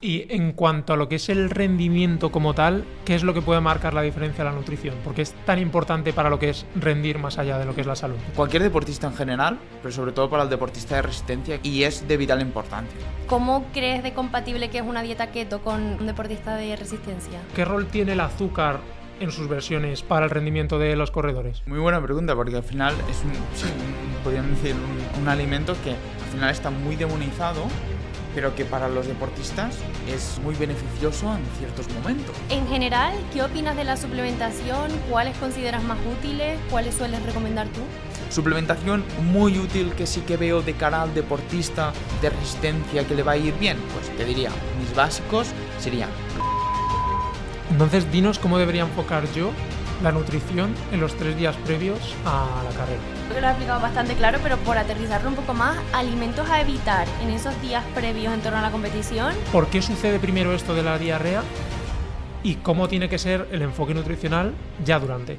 Y en cuanto a lo que es el rendimiento como tal, ¿qué es lo que puede marcar la diferencia de la nutrición? Porque es tan importante para lo que es rendir más allá de lo que es la salud. Cualquier deportista en general, pero sobre todo para el deportista de resistencia, y es de vital importancia. ¿Cómo crees de compatible que es una dieta keto con un deportista de resistencia? ¿Qué rol tiene el azúcar en sus versiones para el rendimiento de los corredores? Muy buena pregunta, porque al final es podríamos decir un alimento que al final está muy demonizado, pero que para los deportistas es muy beneficioso en ciertos momentos. En general, ¿qué opinas de la suplementación? ¿Cuáles consideras más útiles? ¿Cuáles sueles recomendar tú? Suplementación muy útil que sí que veo de cara al deportista de resistencia que le va a ir bien, pues te diría, mis básicos serían... Entonces, dinos cómo debería enfocar yo la nutrición en los 3 días previos a la carrera. Creo que lo has explicado bastante claro, pero por aterrizarlo un poco más, alimentos a evitar en esos días previos en torno a la competición. ¿Por qué sucede primero esto de la diarrea? ¿Y cómo tiene que ser el enfoque nutricional ya durante?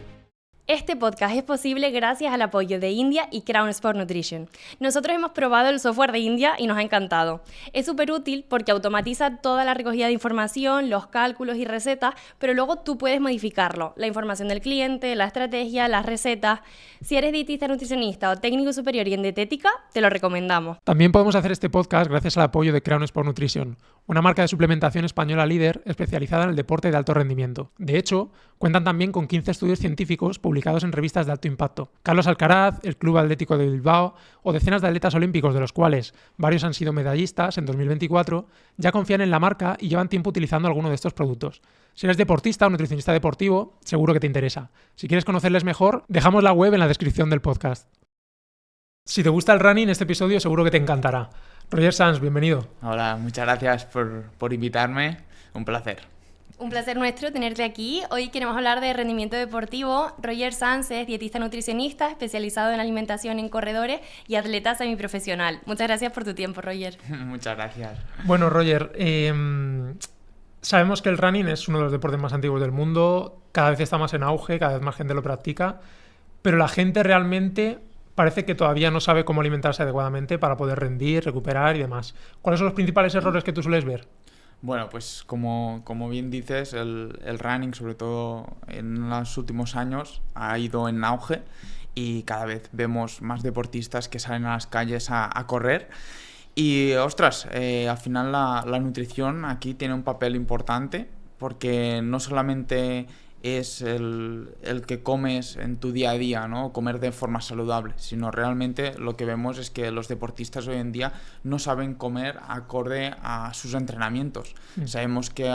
Este podcast es posible gracias al apoyo de India y Crown Sport Nutrition. Nosotros hemos probado el software de India y nos ha encantado. Es súper útil porque automatiza toda la recogida de información, los cálculos y recetas, pero luego tú puedes modificarlo. La información del cliente, la estrategia, las recetas. Si eres dietista, nutricionista o técnico superior y en dietética, te lo recomendamos. También podemos hacer este podcast gracias al apoyo de Crown Sport Nutrition, una marca de suplementación española líder especializada en el deporte de alto rendimiento. De hecho, cuentan también con 15 estudios científicos publicados en revistas de alto impacto. Carlos Alcaraz, el Club Atlético de Bilbao o decenas de atletas olímpicos, de los cuales varios han sido medallistas en 2024, ya confían en la marca y llevan tiempo utilizando alguno de estos productos. Si eres deportista o nutricionista deportivo, seguro que te interesa. Si quieres conocerles mejor, dejamos la web en la descripción del podcast. Si te gusta el running, este episodio seguro que te encantará. Roger Sanz, bienvenido. Hola, muchas gracias por invitarme, un placer. Un placer nuestro tenerte aquí. Hoy queremos hablar de rendimiento deportivo. Roger Sanz es dietista nutricionista, especializado en alimentación en corredores y atleta semiprofesional. Muchas gracias por tu tiempo, Roger. Muchas gracias. Bueno, Roger, sabemos que el running es uno de los deportes más antiguos del mundo, cada vez está más en auge, cada vez más gente lo practica, pero la gente realmente parece que todavía no sabe cómo alimentarse adecuadamente para poder rendir, recuperar y demás. ¿Cuáles son los principales errores que tú sueles ver? Bueno, pues como bien dices, el running, sobre todo en los últimos años, ha ido en auge y cada vez vemos más deportistas que salen a las calles a correr. Y, ostras, al final la nutrición aquí tiene un papel importante porque no solamente es el que comes en tu día a día, ¿no? Comer de forma saludable, sino realmente lo que vemos es que los deportistas hoy en día no saben comer acorde a sus entrenamientos. Sabemos que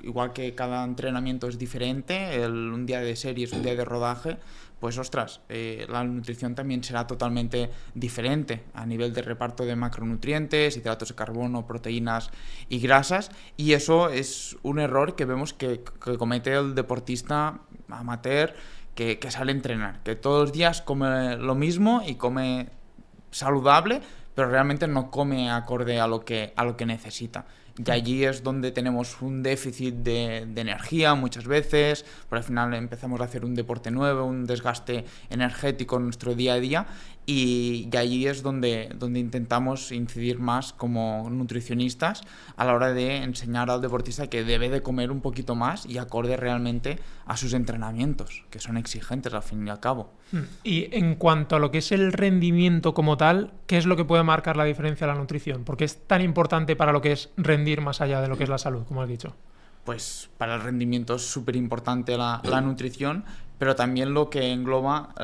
igual que cada entrenamiento es diferente, un día de series, un día de rodaje, pues ostras, la nutrición también será totalmente diferente a nivel de reparto de macronutrientes, hidratos de carbono, proteínas y grasas, y eso es un error que vemos que comete el deportista amateur que sale a entrenar, que todos los días come lo mismo y come saludable, pero realmente no come acorde a lo que necesita. Y allí es donde tenemos un déficit de energía muchas veces, porque al final empezamos a hacer un deporte nuevo, un desgaste energético en nuestro día a día, y allí es donde intentamos incidir más como nutricionistas a la hora de enseñar al deportista que debe de comer un poquito más y acorde realmente a sus entrenamientos, que son exigentes al fin y al cabo. Y en cuanto a lo que es el rendimiento como tal, ¿qué es lo que puede marcar la diferencia de la nutrición? Porque es tan importante para lo que es rendir más allá de lo que es la salud, como has dicho. Pues para el rendimiento es súper importante la nutrición, pero también lo que engloba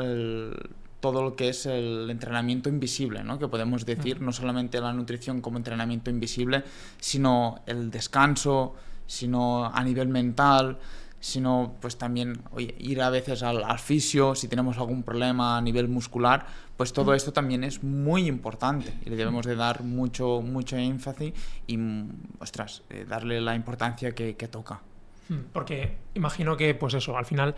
todo lo que es el entrenamiento invisible, ¿no? Que podemos decir, no solamente la nutrición como entrenamiento invisible, sino el descanso, sino a nivel mental, sino pues también ir a veces al fisio si tenemos algún problema a nivel muscular, pues todo esto también es muy importante y le debemos de dar mucho énfasis y, ostras, darle la importancia que toca. Porque imagino que, pues eso, al final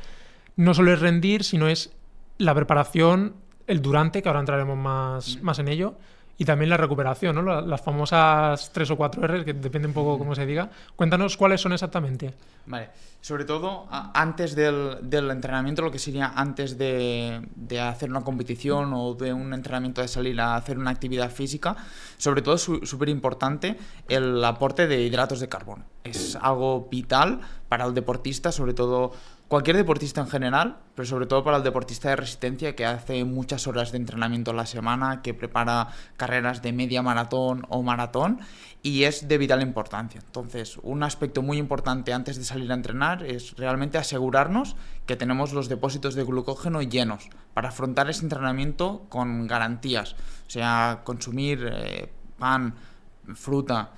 no solo es rendir, sino es la preparación, el durante, que ahora entraremos más en ello, y también la recuperación, ¿no? Las famosas 3 o 4 R, que depende un poco cómo se diga. Cuéntanos cuáles son exactamente. Vale, sobre todo antes del entrenamiento, lo que sería antes de hacer una competición o de un entrenamiento de salir a hacer una actividad física, sobre todo es súper importante el aporte de hidratos de carbono. Es algo vital para el deportista, sobre todo cualquier deportista en general, pero sobre todo para el deportista de resistencia que hace muchas horas de entrenamiento a la semana, que prepara carreras de media maratón o maratón, y es de vital importancia. Entonces, un aspecto muy importante antes de salir a entrenar es realmente asegurarnos que tenemos los depósitos de glucógeno llenos para afrontar ese entrenamiento con garantías. O sea, consumir pan, fruta,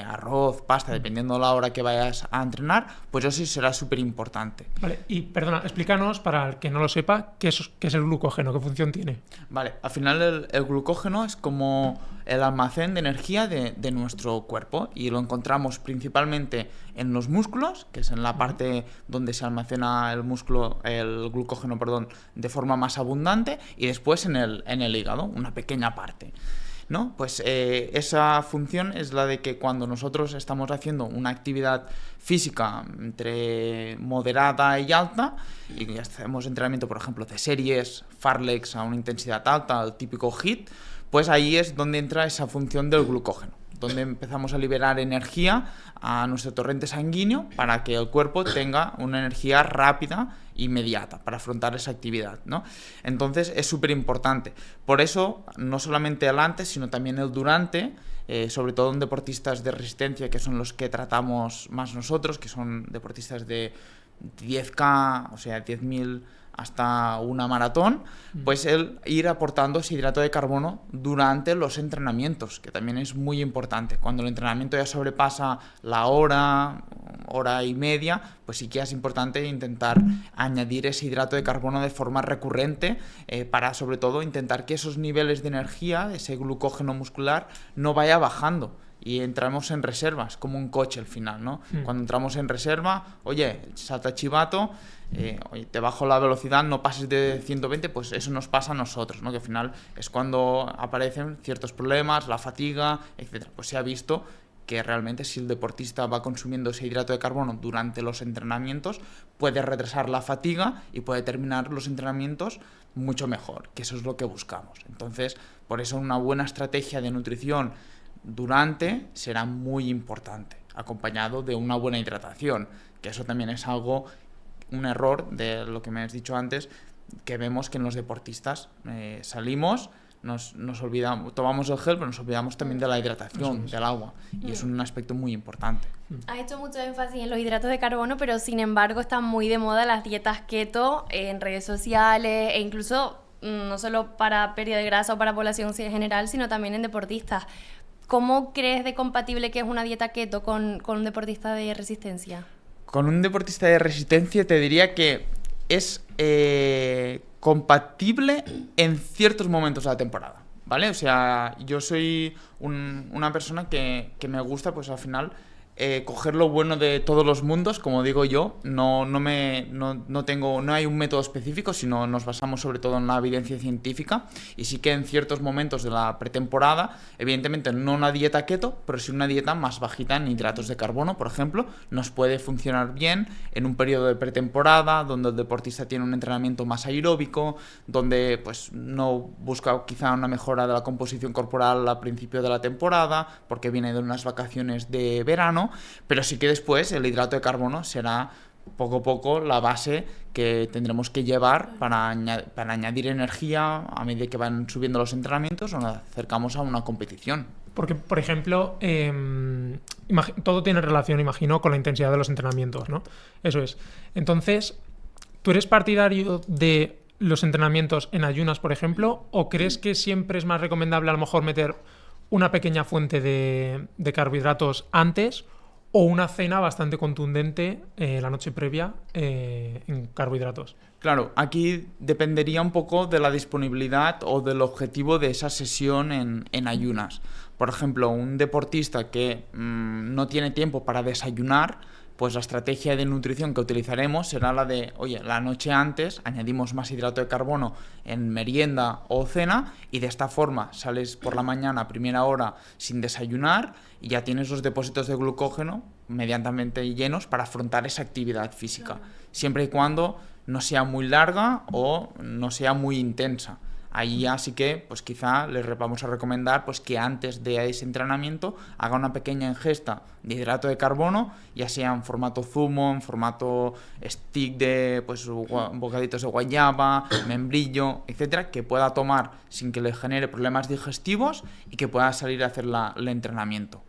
arroz, pasta, dependiendo de la hora que vayas a entrenar, pues eso sí será súper importante. Vale, y perdona, explícanos, para el que no lo sepa, qué es el glucógeno, qué función tiene. Vale, al final el glucógeno es como el almacén de energía de nuestro cuerpo y lo encontramos principalmente en los músculos, que es en la parte donde se almacena el glucógeno, de forma más abundante, y después en el hígado, una pequeña parte, ¿no? Pues esa función es la de que cuando nosotros estamos haciendo una actividad física entre moderada y alta y hacemos entrenamiento, por ejemplo, de series, farlex a una intensidad alta, el típico HIIT, pues ahí es donde entra esa función del glucógeno, donde empezamos a liberar energía a nuestro torrente sanguíneo para que el cuerpo tenga una energía rápida, inmediata, para afrontar esa actividad, ¿no? Entonces es súper importante. Por eso, no solamente el antes, sino también el durante, sobre todo en deportistas de resistencia, que son los que tratamos más nosotros, que son deportistas de 10K, o sea, 10.000 hasta una maratón, pues el ir aportando ese hidrato de carbono durante los entrenamientos, que también es muy importante. Cuando el entrenamiento ya sobrepasa la hora y media, pues sí que es importante intentar añadir ese hidrato de carbono de forma recurrente para, sobre todo, intentar que esos niveles de energía, ese glucógeno muscular, no vaya bajando. Y entramos en reservas, como un coche al final, ¿no? Cuando entramos en reserva, oye, salta chivato, oye, te bajo la velocidad, no pases de 120, pues eso nos pasa a nosotros, ¿no? Que al final es cuando aparecen ciertos problemas, la fatiga, etcétera. Pues se ha visto que realmente si el deportista va consumiendo ese hidrato de carbono durante los entrenamientos, puede retrasar la fatiga y puede terminar los entrenamientos mucho mejor, que eso es lo que buscamos. Entonces, por eso una buena estrategia de nutrición durante será muy importante, acompañado de una buena hidratación, que eso también es un error de lo que me has dicho antes, que vemos que en los deportistas salimos, nos olvidamos, tomamos el gel, pero nos olvidamos también de la hidratación, del agua, y es un aspecto muy importante. Has hecho mucho énfasis en los hidratos de carbono, pero sin embargo están muy de moda las dietas keto en redes sociales e incluso no solo para pérdida de grasa o para población en general, sino también en deportistas. ¿Cómo crees de compatible que es una dieta keto con un deportista de resistencia? Con un deportista de resistencia te diría que es compatible en ciertos momentos de la temporada, ¿vale? O sea, yo soy una persona que me gusta, pues al final, coger lo bueno de todos los mundos, como digo yo. No hay un método específico, sino nos basamos sobre todo en la evidencia científica, y sí que en ciertos momentos de la pretemporada, evidentemente no una dieta keto, pero sí una dieta más bajita en hidratos de carbono, por ejemplo, nos puede funcionar bien en un periodo de pretemporada donde el deportista tiene un entrenamiento más aeróbico, donde pues no busca quizá una mejora de la composición corporal al principio de la temporada porque viene de unas vacaciones de verano. Pero sí que después el hidrato de carbono será poco a poco la base que tendremos que llevar para añadir energía a medida que van subiendo los entrenamientos o nos acercamos a una competición. Porque, por ejemplo, todo tiene relación, imagino, con la intensidad de los entrenamientos, ¿no? Eso es. Entonces, ¿tú eres partidario de los entrenamientos en ayunas, por ejemplo, o crees que siempre es más recomendable a lo mejor meter una pequeña fuente de carbohidratos antes o una cena bastante contundente la noche previa en carbohidratos? Claro, aquí dependería un poco de la disponibilidad o del objetivo de esa sesión en ayunas. Por ejemplo, un deportista que no tiene tiempo para desayunar, pues la estrategia de nutrición que utilizaremos será la de, oye, la noche antes añadimos más hidrato de carbono en merienda o cena y de esta forma sales por la mañana a primera hora sin desayunar y ya tienes los depósitos de glucógeno medianamente llenos para afrontar esa actividad física, siempre y cuando no sea muy larga o no sea muy intensa. Ahí ya sí que, pues quizá les vamos a recomendar pues que antes de ese entrenamiento haga una pequeña ingesta de hidrato de carbono, ya sea en formato zumo, en formato stick de pues bocaditos de guayaba, membrillo, etcétera, que pueda tomar sin que le genere problemas digestivos y que pueda salir a hacer el entrenamiento.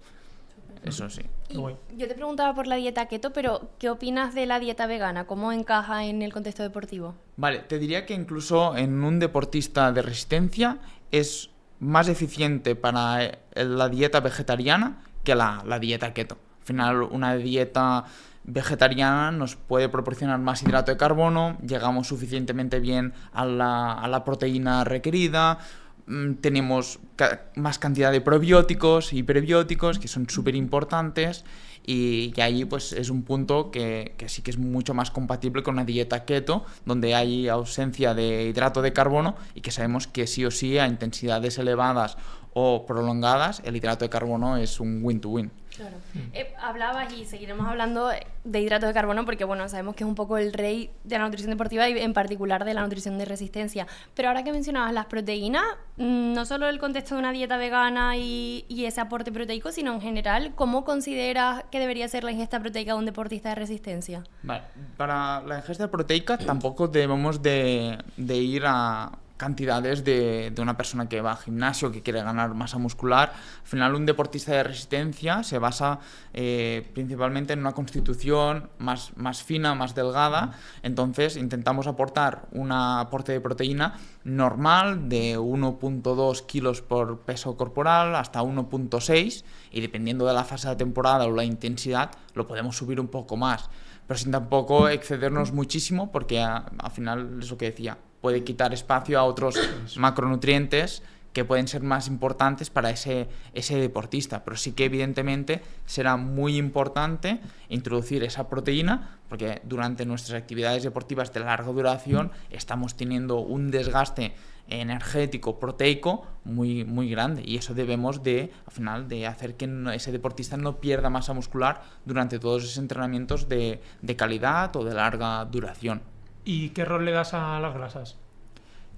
Eso sí. Y yo te preguntaba por la dieta keto, pero ¿qué opinas de la dieta vegana? ¿Cómo encaja en el contexto deportivo? Vale, te diría que incluso en un deportista de resistencia es más eficiente para la dieta vegetariana que la dieta keto. Al final, una dieta vegetariana nos puede proporcionar más hidrato de carbono, llegamos suficientemente bien a la proteína requerida, tenemos más cantidad de probióticos y prebióticos que son súper importantes y ahí pues es un punto que sí que es mucho más compatible con una dieta keto donde hay ausencia de hidrato de carbono y que sabemos que sí o sí a intensidades elevadas o prolongadas el hidrato de carbono es un win-to-win. Claro. Hablabas y seguiremos hablando de hidratos de carbono porque, bueno, sabemos que es un poco el rey de la nutrición deportiva y en particular de la nutrición de resistencia. Pero ahora que mencionabas las proteínas, no solo el contexto de una dieta vegana y ese aporte proteico, sino en general, ¿cómo consideras que debería ser la ingesta proteica de un deportista de resistencia? Vale, para la ingesta proteica tampoco debemos de ir a cantidades de una persona que va al gimnasio, que quiere ganar masa muscular. Al final, un deportista de resistencia se basa principalmente en una constitución más fina, más delgada. Entonces, intentamos aportar un aporte de proteína normal de 1,2 kilos por peso corporal hasta 1,6 y dependiendo de la fase de temporada o la intensidad, lo podemos subir un poco más. Pero sin tampoco excedernos muchísimo porque al final es lo que decía, puede quitar espacio a otros macronutrientes que pueden ser más importantes para ese deportista. Pero sí que evidentemente será muy importante introducir esa proteína porque durante nuestras actividades deportivas de larga duración estamos teniendo un desgaste energético, proteico muy, muy grande y eso debemos de, al final, de hacer que ese deportista no pierda masa muscular durante todos esos entrenamientos de calidad o de larga duración. ¿Y qué rol le das a las grasas?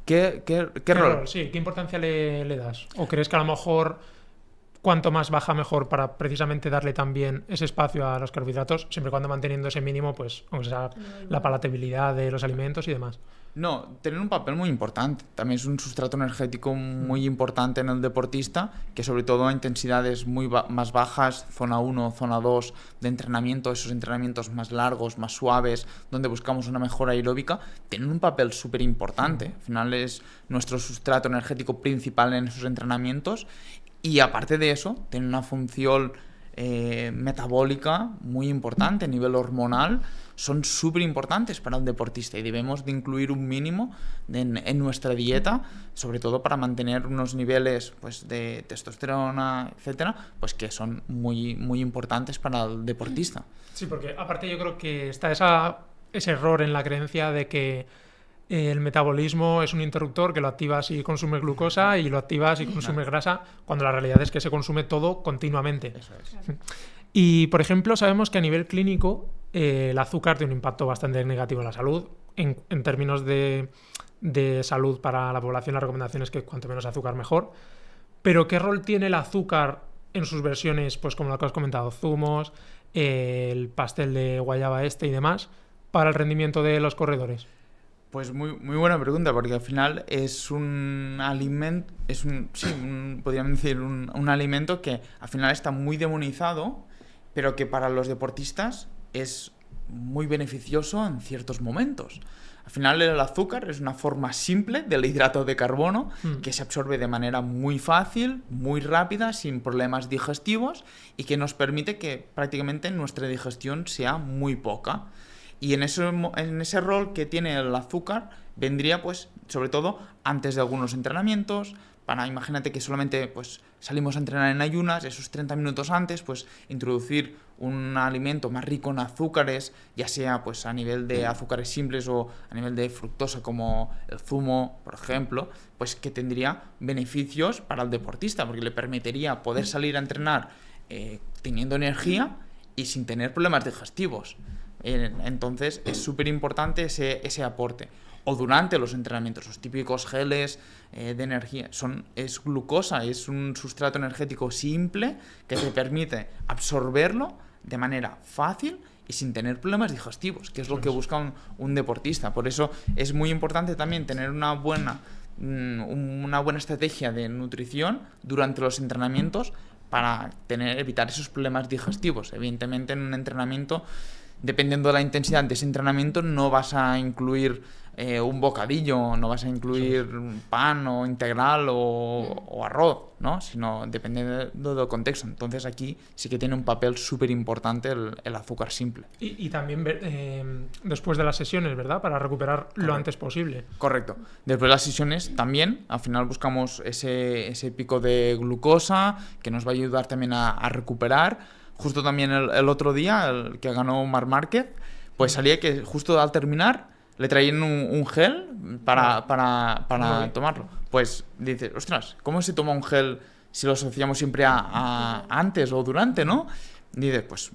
¿Qué rol? Sí, ¿qué importancia le das? ¿O crees que a lo mejor cuanto más baja mejor para precisamente darle también ese espacio a los carbohidratos, siempre y cuando manteniendo ese mínimo, pues, aunque sea la palatabilidad de los alimentos y demás? No, tener un papel muy importante. También es un sustrato energético muy importante en el deportista, que sobre todo a intensidades más bajas, zona 1, zona 2 de entrenamiento, esos entrenamientos más largos, más suaves, donde buscamos una mejora aeróbica, tienen un papel súper importante. Al final es nuestro sustrato energético principal en esos entrenamientos y aparte de eso, tiene una función metabólica muy importante a nivel hormonal. Son súper importantes para un deportista y debemos de incluir un mínimo en nuestra dieta, sobre todo para mantener unos niveles pues, de testosterona, etcétera, pues que son muy, muy importantes para el deportista. Sí, porque aparte yo creo que está ese error en la creencia de que el metabolismo es un interruptor que lo activas si consumes glucosa y lo activas si consumes grasa, cuando la realidad es que se consume todo continuamente. Eso es. Y, por ejemplo, sabemos que a nivel clínico el azúcar tiene un impacto bastante negativo en la salud. En términos de salud para la población, la recomendación es que cuanto menos azúcar mejor. Pero ¿qué rol tiene el azúcar en sus versiones, pues como lo que has comentado, zumos, el pastel de guayaba y demás, para el rendimiento de los corredores? Pues muy, muy buena pregunta, porque al final es un alimento, podríamos decir un alimento que al final está muy demonizado, pero que para los deportistas es muy beneficioso en ciertos momentos. Al final el azúcar es una forma simple del hidrato de carbono que se absorbe de manera muy fácil, muy rápida, sin problemas digestivos y que nos permite que prácticamente nuestra digestión sea muy poca. Y en ese rol que tiene el azúcar vendría pues sobre todo antes de algunos entrenamientos imagínate que solamente pues salimos a entrenar en ayunas, esos 30 minutos antes, pues introducir un alimento más rico en azúcares, ya sea pues a nivel de azúcares simples o a nivel de fructosa como el zumo, por ejemplo, pues que tendría beneficios para el deportista, porque le permitiría poder salir a entrenar teniendo energía y sin tener problemas digestivos. Entonces es súper importante ese aporte. O durante los entrenamientos, los típicos geles de energía, es glucosa, es un sustrato energético simple que te permite absorberlo de manera fácil y sin tener problemas digestivos, que es lo que busca un deportista. Por eso es muy importante también tener una buena estrategia de nutrición durante los entrenamientos para evitar esos problemas digestivos. Evidentemente, en un entrenamiento, dependiendo de la intensidad de ese entrenamiento, no vas a incluir un bocadillo, no vas a incluir pan o integral o arroz, ¿no? Sino dependiendo del contexto. Entonces aquí sí que tiene un papel súper importante el azúcar simple. Y también después de las sesiones, ¿verdad? Para recuperar lo antes posible. Correcto. Después de las sesiones también, al final buscamos ese pico de glucosa que nos va a ayudar también a recuperar. Justo también el otro día, el que ganó Marc Márquez, pues salía que justo al terminar le traían un gel para tomarlo. Pues dices, ostras, ¿cómo se toma un gel si lo asociamos siempre a antes o durante, ¿no? Dices, pues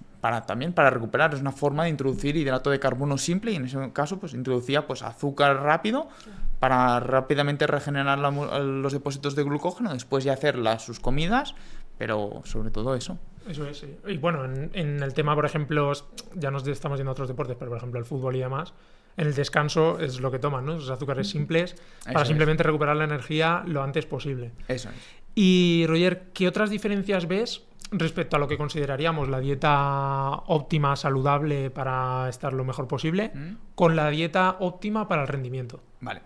también para recuperar, es una forma de introducir hidrato de carbono simple, y en ese caso pues introducía pues azúcar rápido para rápidamente regenerar los depósitos de glucógeno, después ya hacer sus comidas, pero sobre todo eso. Eso es, sí. Y bueno, en el tema, por ejemplo, ya nos estamos yendo a otros deportes, pero por ejemplo el fútbol y demás, en el descanso es lo que toman, ¿no? Esos azúcares simples para simplemente recuperar la energía lo antes posible. Eso es. Y Roger, ¿qué otras diferencias ves respecto a lo que consideraríamos la dieta óptima, saludable para estar lo mejor posible, con la dieta óptima para el rendimiento? Vale.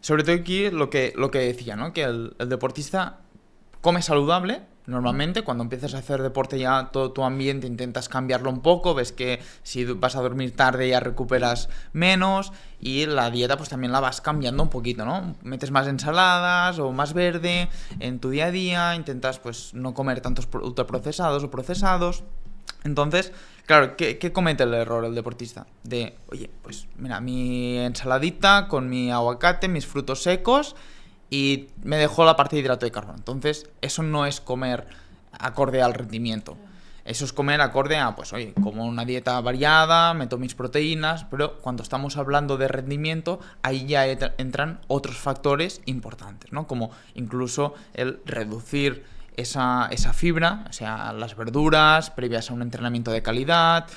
Sobre todo aquí lo que decía, ¿no? Que el deportista come saludable. Normalmente, cuando empiezas a hacer deporte, ya todo tu ambiente intentas cambiarlo un poco, ves que si vas a dormir tarde ya recuperas menos, y la dieta pues también la vas cambiando un poquito, ¿no? Metes más ensaladas o más verde en tu día a día, intentas pues no comer tantos ultraprocesados o procesados. Entonces, claro, ¿qué comete el error el deportista? Oye, pues mira, mi ensaladita con mi aguacate, mis frutos secos, y me dejó la parte de hidrato de carbono. Entonces, eso no es comer acorde al rendimiento. Eso es comer acorde a, pues oye, como una dieta variada, meto mis proteínas, pero cuando estamos hablando de rendimiento, ahí ya entran otros factores importantes, ¿no? Como incluso el reducir esa fibra, o sea, las verduras previas a un entrenamiento de calidad,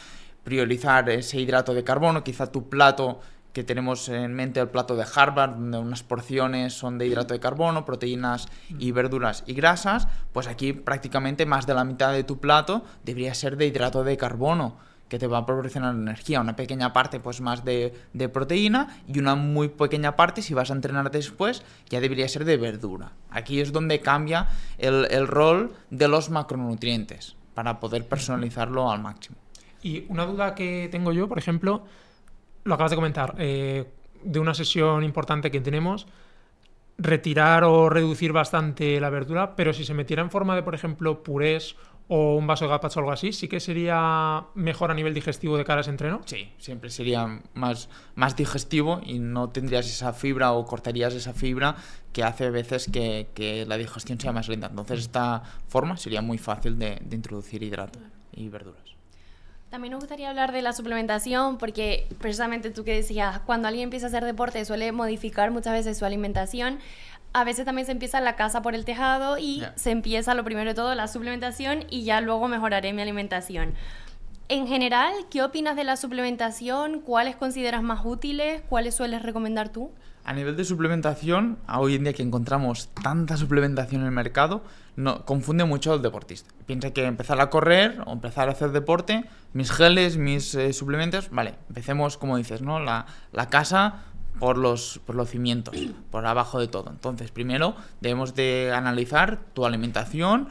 priorizar ese hidrato de carbono, quizá tu plato que tenemos en mente, el plato de Harvard, donde unas porciones son de hidrato de carbono, proteínas y verduras y grasas, pues aquí prácticamente más de la mitad de tu plato debería ser de hidrato de carbono, que te va a proporcionar energía. Una pequeña parte pues más de proteína, y una muy pequeña parte, si vas a entrenar después, ya debería ser de verdura. Aquí es donde cambia el rol de los macronutrientes para poder personalizarlo al máximo. Y una duda que tengo yo, por ejemplo, lo acabas de comentar, de una sesión importante que tenemos, retirar o reducir bastante la verdura, pero si se metiera en forma de, por ejemplo, purés o un vaso de gazpacho o algo así, ¿sí que sería mejor a nivel digestivo de cara a ese entreno? Sí, siempre sería más digestivo y no tendrías esa fibra o cortarías esa fibra que hace a veces que la digestión sea más lenta. Entonces, esta forma sería muy fácil de introducir hidratos y verduras. También nos gustaría hablar de la suplementación, porque precisamente tú que decías, cuando alguien empieza a hacer deporte suele modificar muchas veces su alimentación. A veces también se empieza la casa por el tejado y se empieza lo primero de todo la suplementación, y ya luego mejoraré mi alimentación. En general, ¿qué opinas de la suplementación? ¿Cuáles consideras más útiles? ¿Cuáles sueles recomendar tú? A nivel de suplementación, hoy en día que encontramos tanta suplementación en el mercado, confunde mucho al deportista. Piensa que empezar a correr o empezar a hacer deporte, mis geles, mis suplementos, vale, empecemos, como dices, ¿no? La casa por los cimientos, por abajo de todo. Entonces, primero debemos de analizar tu alimentación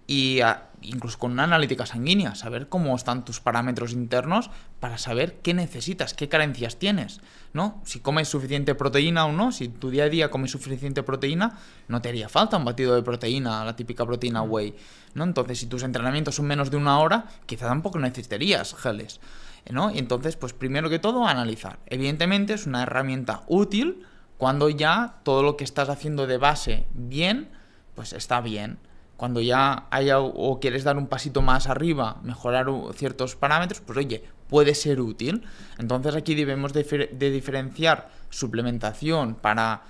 y incluso con una analítica sanguínea, saber cómo están tus parámetros internos para saber qué necesitas, qué carencias tienes, ¿no? Si comes suficiente proteína o no, si tu día a día comes suficiente proteína, no te haría falta un batido de proteína, la típica proteína whey, ¿no? Entonces, si tus entrenamientos son menos de 1 hora, quizá tampoco necesitarías geles, ¿no? Y entonces, pues primero que todo, analizar. Evidentemente es una herramienta útil cuando ya todo lo que estás haciendo de base bien, pues está bien. Cuando ya haya o quieres dar un pasito más arriba, mejorar ciertos parámetros, pues oye, puede ser útil. Entonces aquí debemos de diferenciar suplementación para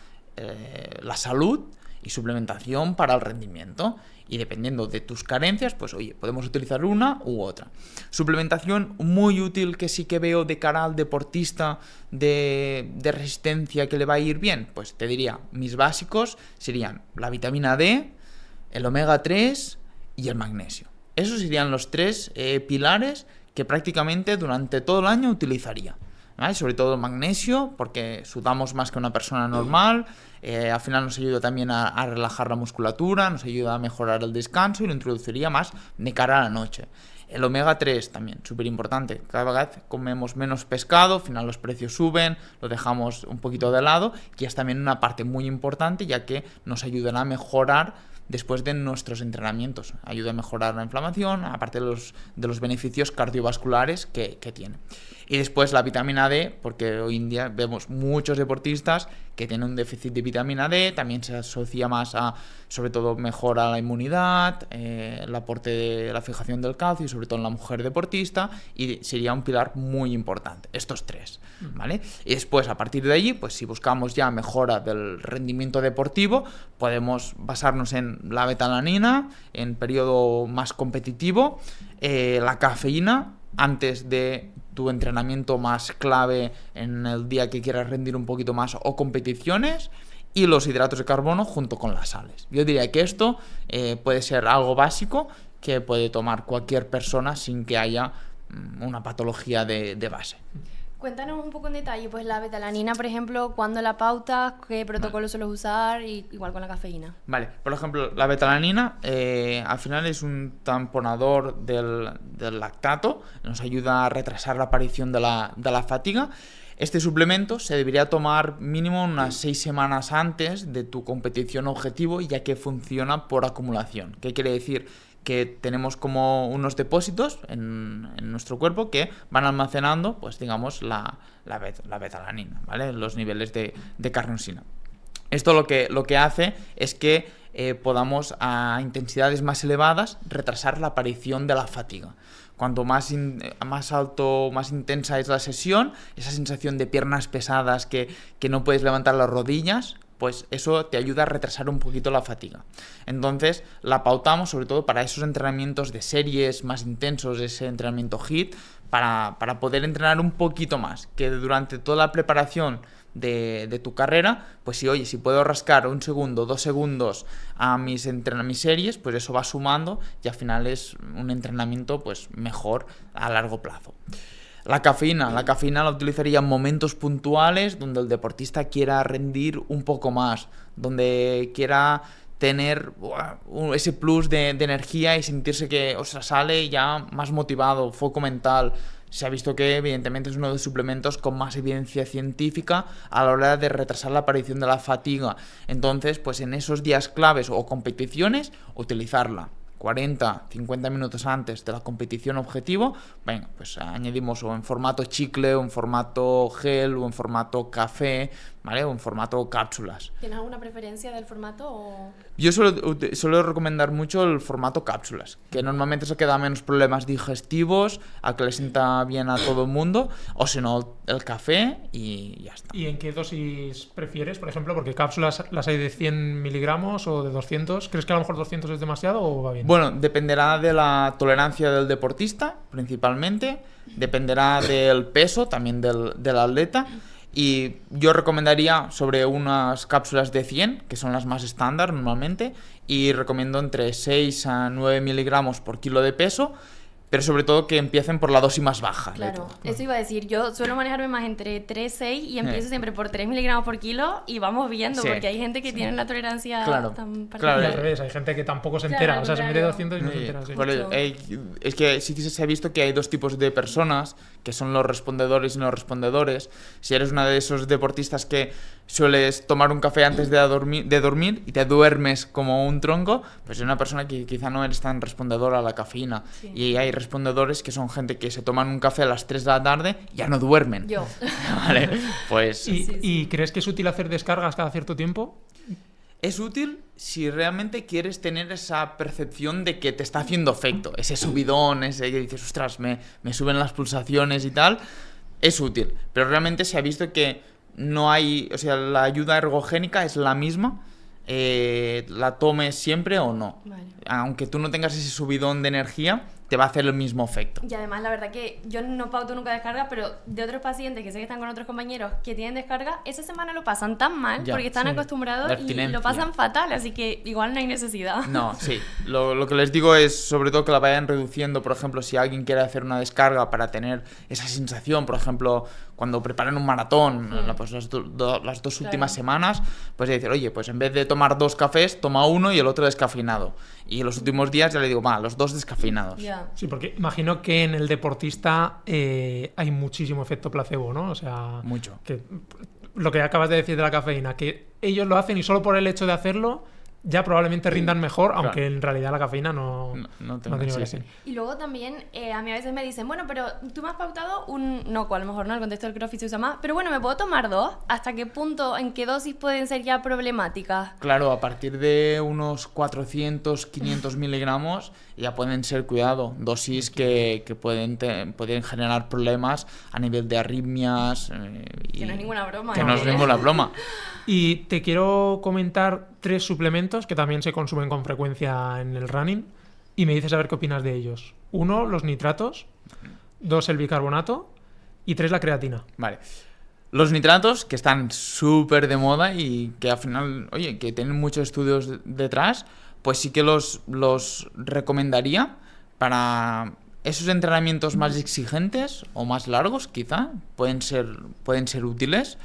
la salud y suplementación para el rendimiento. Y dependiendo de tus carencias, pues oye, podemos utilizar una u otra. Suplementación muy útil que sí que veo de cara al deportista de resistencia que le va a ir bien, pues te diría, mis básicos serían la vitamina D, el omega 3 y el magnesio. Esos serían los 3 pilares que prácticamente durante todo el año utilizaría, ¿vale? Sobre todo el magnesio, porque sudamos más que una persona normal, al final nos ayuda también a relajar la musculatura, nos ayuda a mejorar el descanso y lo introduciría más de cara a la noche. El omega 3 también, súper importante. Cada vez comemos menos pescado, al final los precios suben, lo dejamos un poquito de lado y es también una parte muy importante ya que nos ayudará a mejorar después de nuestros entrenamientos. Ayuda a mejorar la inflamación, aparte de los beneficios cardiovasculares que tiene. Y después la vitamina D, porque hoy en día vemos muchos deportistas que tienen un déficit de vitamina D, también se asocia más a, sobre todo, mejora la inmunidad, el aporte de la fijación del calcio, y sobre todo en la mujer deportista, y sería un pilar muy importante, estos 3, ¿vale? Y después, a partir de allí, pues si buscamos ya mejora del rendimiento deportivo, podemos basarnos en la betalanina, en periodo más competitivo, la cafeína, antes de tu entrenamiento más clave en el día que quieras rendir un poquito más o competiciones, y los hidratos de carbono junto con las sales. Yo diría que esto puede ser algo básico que puede tomar cualquier persona sin que haya una patología de base. Cuéntanos un poco en detalle, pues la betalanina, por ejemplo, ¿cuándo la pautas? ¿Qué protocolo sueles usar? Y igual con la cafeína. Vale, por ejemplo, la betalanina al final es un tamponador del lactato, nos ayuda a retrasar la aparición de la fatiga. Este suplemento se debería tomar mínimo unas 6 semanas antes de tu competición objetivo, ya que funciona por acumulación. ¿Qué quiere decir? Que tenemos como unos depósitos en nuestro cuerpo que van almacenando, pues digamos, la betalanina, ¿vale? Los niveles de carnosina. Esto lo que hace es que podamos a intensidades más elevadas retrasar la aparición de la fatiga. Cuanto más alto, más intensa es la sesión, esa sensación de piernas pesadas que no puedes levantar las rodillas, pues eso te ayuda a retrasar un poquito la fatiga. Entonces la pautamos sobre todo para esos entrenamientos de series más intensos, ese entrenamiento HIIT, para poder entrenar un poquito más, que durante toda la preparación de tu carrera, pues si puedo rascar 1 segundo, 2 segundos a mis series, pues eso va sumando y al final es un entrenamiento pues mejor a largo plazo. La cafeína la utilizaría en momentos puntuales donde el deportista quiera rendir un poco más, donde quiera tener ese plus de energía y sentirse que sale ya más motivado, foco mental. Se ha visto que evidentemente es uno de los suplementos con más evidencia científica a la hora de retrasar la aparición de la fatiga. Entonces, pues en esos días claves o competiciones, utilizarla. 40, 50 minutos antes de la competición objetivo, venga, pues añadimos o en formato chicle, o en formato gel, o en formato café, ¿vale? O en formato cápsulas. ¿Tienes alguna preferencia del formato? O... Yo suelo recomendar mucho el formato cápsulas, que normalmente se queda menos problemas digestivos, a que le sienta bien a todo el mundo, o si no, el café y ya está. ¿Y en qué dosis prefieres, por ejemplo? Porque cápsulas las hay de 100 miligramos o de 200. ¿Crees que a lo mejor 200 es demasiado o va bien? Bueno, dependerá de la tolerancia del deportista, principalmente. Dependerá del peso, también del atleta. Y yo recomendaría sobre unas cápsulas de 100, que son las más estándar normalmente, y recomiendo entre 6 a 9 miligramos por kilo de peso, pero sobre todo que empiecen por la dosis más baja. Claro, eso iba a decir. Yo suelo manejarme más entre 3, 6 y empiezo siempre por 3 miligramos por kilo y vamos viendo, porque hay gente que tiene la tolerancia tan particular. Claro, al revés, hay gente que tampoco se entera, o sea, se mete 200 y no se entera. Sí. Es que sí que se ha visto que hay dos tipos de personas, que son los respondedores y no respondedores. Si eres uno de esos deportistas que sueles tomar un café antes de dormir y te duermes como un tronco, pues es una persona que quizá no eres tan respondedora a la cafeína. Sí. Y hay respondedores que son gente que se toman un café a las 3 de la tarde y ya no duermen. Yo. Vale, pues... ¿Y crees que es útil hacer descargas cada cierto tiempo? Es útil si realmente quieres tener esa percepción de que te está haciendo efecto, ese subidón, ese que dices, ostras, me suben las pulsaciones y tal, es útil. Pero realmente se ha visto que no hay, o sea, la ayuda ergogénica es la misma, la tomes siempre o no. Vale. Aunque tú no tengas ese subidón de energía, te va a hacer el mismo efecto. Y además, la verdad que yo no pauto nunca descarga, pero de otros pacientes que sé que están con otros compañeros que tienen descarga, esa semana lo pasan tan mal porque están acostumbrados y lo pasan fatal, así que igual no hay necesidad. No, sí. Lo que les digo es sobre todo que la vayan reduciendo. Por ejemplo, si alguien quiere hacer una descarga para tener esa sensación, por ejemplo, cuando preparan un maratón, pues las dos últimas semanas, pues decir, oye, pues en vez de tomar 2 cafés, toma uno y el otro descafeinado. Y los últimos días ya le digo, los 2 descafeinados. Sí, porque imagino que en el deportista hay muchísimo efecto placebo, ¿no? O sea, mucho. Que lo que acabas de decir de la cafeína, que ellos lo hacen y solo por el hecho de hacerlo ya probablemente rindan mejor, aunque en realidad la cafeína no tiene que ser. Y luego también a mí a veces me dicen, bueno, pero tú me has pautado a lo mejor no, el contexto del CrossFit se usa más, pero bueno, ¿me puedo tomar 2? ¿Hasta qué punto, en qué dosis pueden ser ya problemáticas? Claro, a partir de unos 400, 500 miligramos ya pueden ser, cuidado, dosis que pueden generar problemas a nivel de arritmias. Que no es ninguna broma. Que no es ninguna broma. Y te quiero comentar 3 suplementos que también se consumen con frecuencia en el running y me dices a ver qué opinas de ellos. 1, los nitratos. 2, el bicarbonato. Y 3, la creatina. Vale. Los nitratos, que están súper de moda y que al final, oye, que tienen muchos estudios detrás, pues sí que los recomendaría para esos entrenamientos más exigentes o más largos, quizá, pueden ser útiles.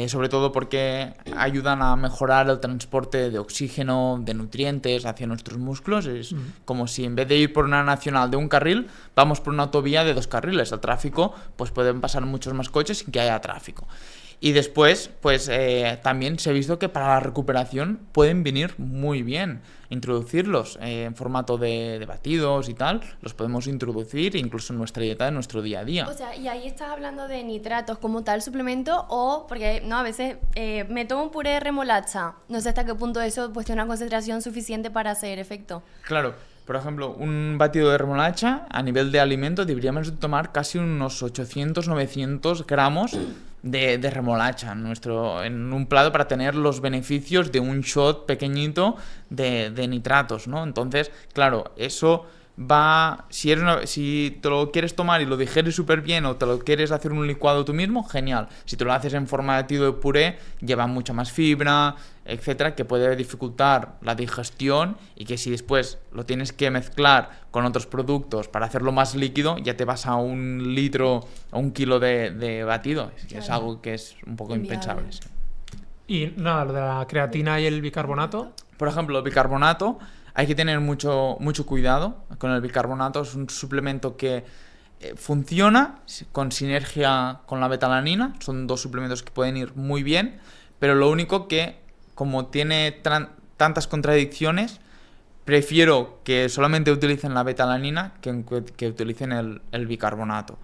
Sobre todo porque ayudan a mejorar el transporte de oxígeno, de nutrientes hacia nuestros músculos. Es como si en vez de ir por una nacional de un carril, vamos por una autovía de 2 carriles. El tráfico, pues pueden pasar muchos más coches sin que haya tráfico. Y después, pues también se ha visto que para la recuperación pueden venir muy bien. Introducirlos en formato de batidos y tal, los podemos introducir incluso en nuestra dieta, en nuestro día a día. O sea, y ahí estás hablando de nitratos como tal suplemento o, porque no, a veces me tomo un puré de remolacha, no sé hasta qué punto eso pues tiene una concentración suficiente para hacer efecto. Claro. Por ejemplo, un batido de remolacha a nivel de alimento deberíamos tomar casi unos 800-900 gramos de remolacha en un plato para tener los beneficios de un shot pequeñito de nitratos, ¿no? Entonces, claro, eso va... Si te lo quieres tomar y lo digieres súper bien o te lo quieres hacer un licuado tú mismo, genial. Si te lo haces en forma de batido de puré, lleva mucha más fibra, etcétera, que puede dificultar la digestión y que si después lo tienes que mezclar con otros productos para hacerlo más líquido, ya te vas a 1 litro o 1 kilo de batido. Claro. Es algo que es un poco impensable. Sí. Y nada, lo de la creatina y el bicarbonato. Por ejemplo, el bicarbonato, hay que tener mucho cuidado con el bicarbonato. Es un suplemento que funciona con sinergia con la betalanina. Son 2 suplementos que pueden ir muy bien, pero lo único que, como tiene tantas contradicciones, prefiero que solamente utilicen la betalanina que utilicen el bicarbonato.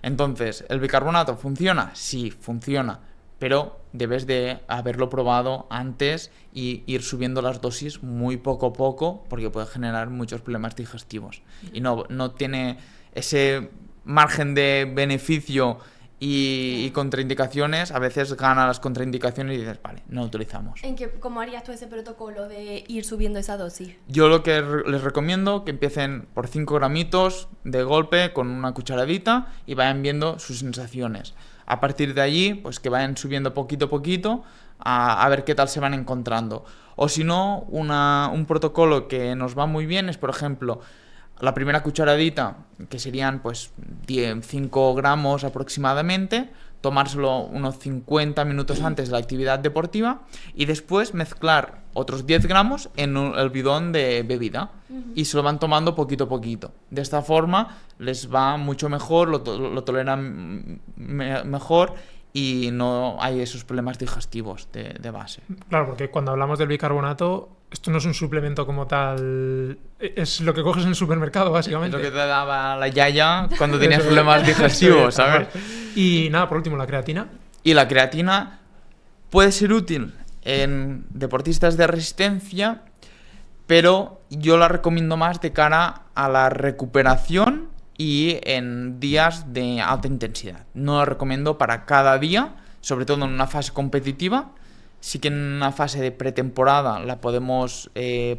Entonces, ¿el bicarbonato funciona? Sí, funciona, pero debes de haberlo probado antes y ir subiendo las dosis muy poco a poco porque puede generar muchos problemas digestivos. Y no tiene ese margen de beneficio y contraindicaciones. A veces gana las contraindicaciones y dices, vale, no utilizamos. ¿Cómo harías tú ese protocolo de ir subiendo esa dosis? Yo lo que les recomiendo que empiecen por 5 gramitos de golpe con una cucharadita y vayan viendo sus sensaciones. A partir de allí, pues que vayan subiendo poquito a poquito a ver qué tal se van encontrando. O si no, un protocolo que nos va muy bien es, por ejemplo, la primera cucharadita, que serían pues 5 gramos aproximadamente, tomárselo unos 50 minutos antes de la actividad deportiva y después mezclar otros 10 gramos en el bidón de bebida y se lo van tomando poquito a poquito. De esta forma les va mucho mejor, lo toleran mejor y no hay esos problemas digestivos de base. Claro, porque cuando hablamos del bicarbonato, esto no es un suplemento como tal, es lo que coges en el supermercado, básicamente. Es lo que te daba la yaya cuando tenías problemas digestivos, ¿sabes? Y nada, por último, la creatina. Y la creatina puede ser útil en deportistas de resistencia, pero yo la recomiendo más de cara a la recuperación y en días de alta intensidad. No la recomiendo para cada día, sobre todo en una fase competitiva. Sí que en una fase de pretemporada la podemos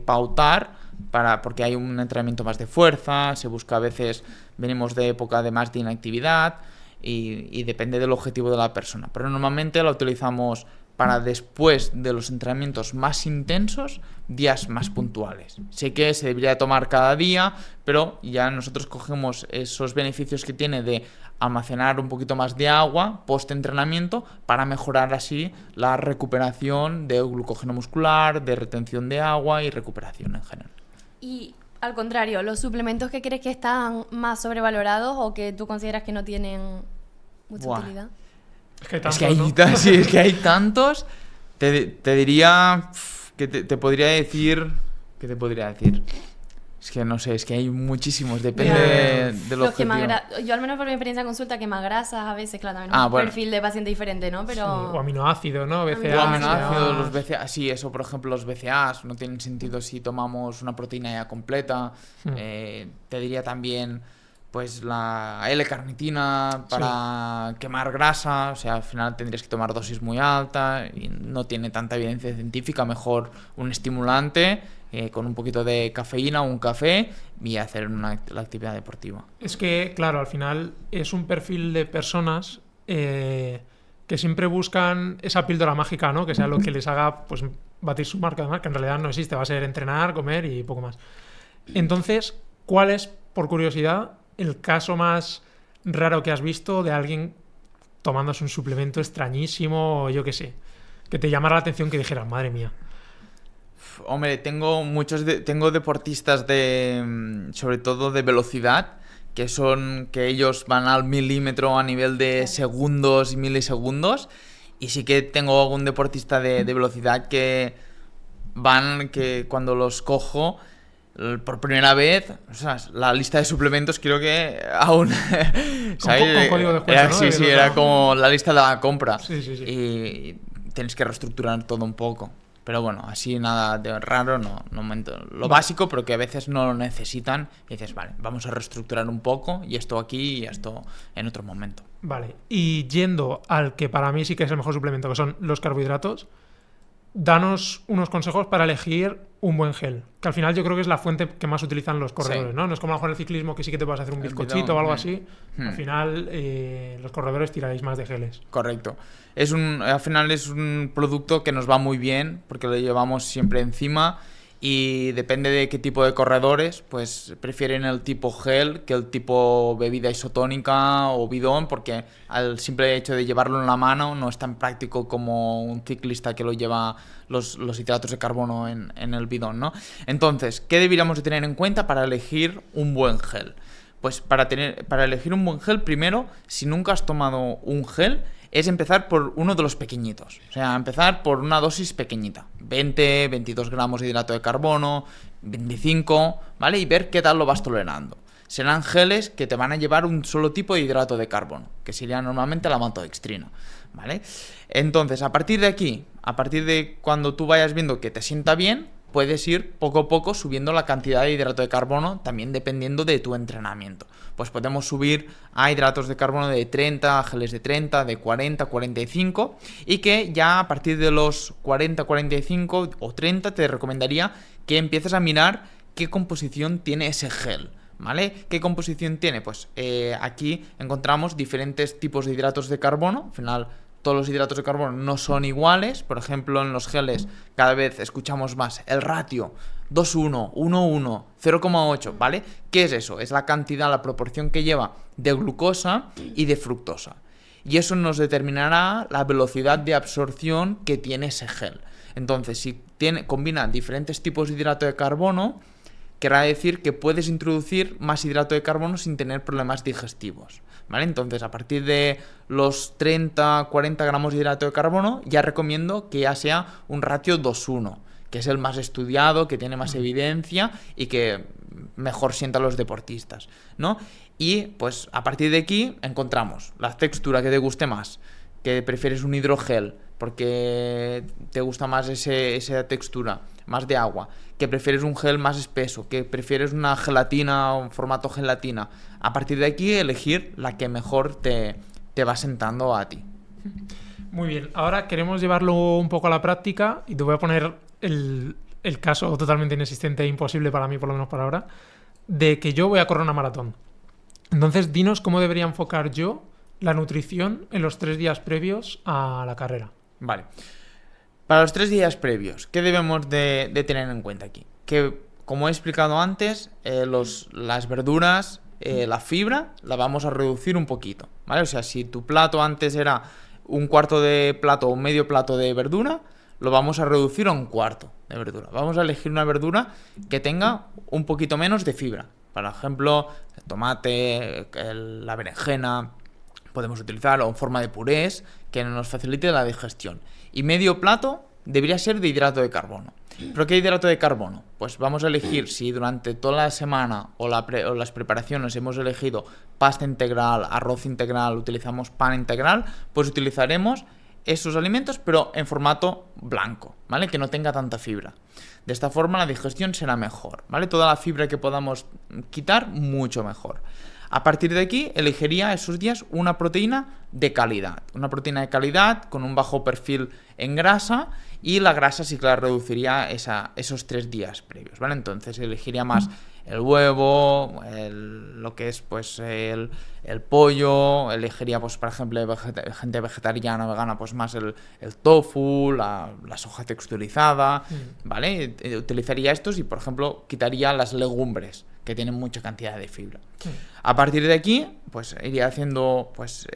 pautar porque hay un entrenamiento más de fuerza, se busca a veces, venimos de época de más de inactividad y depende del objetivo de la persona. Pero normalmente la utilizamos para después de los entrenamientos más intensos, días más puntuales. Sé que se debería tomar cada día, pero ya nosotros cogemos esos beneficios que tiene de almacenar un poquito más de agua post-entrenamiento para mejorar así la recuperación de glucógeno muscular, de retención de agua y recuperación en general. Y al contrario, ¿los suplementos que crees que están más sobrevalorados o que tú consideras que no tienen mucha utilidad? Es que hay tantos, Te diría que te podría decir... ¿Qué te podría decir? Es que no sé, es que hay muchísimos, depende del objetivo. Yo al menos por mi experiencia en consulta, que más grasas a veces, claro, también un perfil de paciente diferente, ¿no? Pero... Sí, o aminoácidos, ¿no? BCAAs. O aminoácidos, los BCAAs, sí, eso por ejemplo los BCAAs no tienen sentido si tomamos una proteína ya completa. Te diría también pues la L-carnitina para quemar grasa, o sea, al final tendrías que tomar dosis muy altas y no tiene tanta evidencia científica, mejor un estimulante con un poquito de cafeína o un café y hacer la actividad deportiva. Es que, claro, al final es un perfil de personas que siempre buscan esa píldora mágica, ¿no? Que sea lo que les haga pues batir su marca de marca, que en realidad no existe, va a ser entrenar, comer y poco más. Entonces, ¿cuál es, por curiosidad, el caso más raro que has visto de alguien tomándose un suplemento extrañísimo o yo qué sé, que te llamara la atención, que dijeras, madre mía? Hombre, tengo deportistas sobre todo de velocidad, que ellos van al milímetro a nivel de segundos y milisegundos, y sí que tengo algún deportista de velocidad que cuando los cojo por primera vez, o sea, la lista de suplementos creo que aún... Con código de descuento, ¿no? Sí, era como la lista de la compra. Sí. Y tienes que reestructurar todo un poco. Pero bueno, así nada de raro, no lo básico, pero que a veces no lo necesitan. Y dices, vale, vamos a reestructurar un poco y esto aquí y esto en otro momento. Vale, y yendo al que para mí sí que es el mejor suplemento, que son los carbohidratos, danos unos consejos para elegir un buen gel, que al final yo creo que es la fuente que más utilizan los corredores, ¿no? No es como a lo mejor el ciclismo, que sí que te puedes hacer un bizcochito o algo así. Al final los corredores tiráis más de geles. Correcto. Al final es un producto que nos va muy bien porque lo llevamos siempre encima y depende de qué tipo de corredores, pues prefieren el tipo gel que el tipo bebida isotónica o bidón, porque al simple hecho de llevarlo en la mano no es tan práctico como un ciclista que lo lleva los hidratos de carbono en el bidón, ¿no? Entonces, ¿qué deberíamos de tener en cuenta para elegir un buen gel? Pues para elegir un buen gel, primero, si nunca has tomado un gel, es empezar por uno de los pequeñitos. O sea, empezar por una dosis pequeñita. 20, 22 gramos de hidrato de carbono, 25, ¿vale? Y ver qué tal lo vas tolerando. Serán geles que te van a llevar un solo tipo de hidrato de carbono, que sería normalmente la maltodextrina, ¿vale? Entonces, a partir de aquí, a partir de cuando tú vayas viendo que te sienta bien, puedes ir poco a poco subiendo la cantidad de hidrato de carbono, también dependiendo de tu entrenamiento. Pues podemos subir a hidratos de carbono de 30, a geles de 30, de 40, 45, y que ya a partir de los 40, 45 o 30 te recomendaría que empieces a mirar qué composición tiene ese gel, ¿vale? ¿Qué composición tiene? Pues aquí encontramos diferentes tipos de hidratos de carbono. Al final todos los hidratos de carbono no son iguales. Por ejemplo, en los geles cada vez escuchamos más el ratio 2,1, 1,1, 0,8, ¿vale? ¿Qué es eso? Es la cantidad, la proporción que lleva de glucosa y de fructosa. Y eso nos determinará la velocidad de absorción que tiene ese gel. Entonces, si combina diferentes tipos de hidrato de carbono, querrá decir que puedes introducir más hidrato de carbono sin tener problemas digestivos, ¿vale? Entonces, a partir de los 30-40 gramos de hidrato de carbono, ya recomiendo que ya sea un ratio 2,1, que es el más estudiado, que tiene más evidencia y que mejor sienta a los deportistas, ¿no? Y pues a partir de aquí encontramos la textura que te guste más, que prefieres un hidrogel porque te gusta más esa textura, más de agua, que prefieres un gel más espeso, que prefieres una gelatina o un formato gelatina. A partir de aquí elegir la que mejor te va sentando a ti. Muy bien, ahora queremos llevarlo un poco a la práctica y te voy a poner el caso totalmente inexistente e imposible para mí, por lo menos por ahora, de que yo voy a correr una maratón. Entonces, dinos cómo debería enfocar yo la nutrición en los 3 días previos a la carrera. Vale. Para los 3 días previos, ¿qué debemos de tener en cuenta aquí? Que, como he explicado antes, las verduras, la fibra, la vamos a reducir un poquito, ¿vale? O sea, si tu plato antes era un cuarto de plato o medio plato de verdura, lo vamos a reducir a un cuarto de verdura. Vamos a elegir una verdura que tenga un poquito menos de fibra. Por ejemplo, el tomate, la berenjena, podemos utilizarlo en forma de purés que nos facilite la digestión. Y medio plato debería ser de hidrato de carbono. ¿Pero qué hidrato de carbono? Pues vamos a elegir, si durante toda la semana o las preparaciones hemos elegido pasta integral, arroz integral, utilizamos pan integral, pues utilizaremos esos alimentos pero en formato blanco, ¿vale? Que no tenga tanta fibra. De esta forma la digestión será mejor, ¿vale? Toda la fibra que podamos quitar, mucho mejor. A partir de aquí, elegiría esos días una proteína de calidad. Una proteína de calidad con un bajo perfil en grasa, y la grasa sí que la reduciría esos 3 días previos, ¿vale? Entonces elegiría más el huevo, lo que es pues el pollo, elegiría pues por ejemplo gente vegetariana o vegana pues más el tofu, la soja texturizada, ¿vale? Utilizaría estos y por ejemplo quitaría las legumbres que tienen mucha cantidad de fibra. A partir de aquí, pues iría haciendo, pues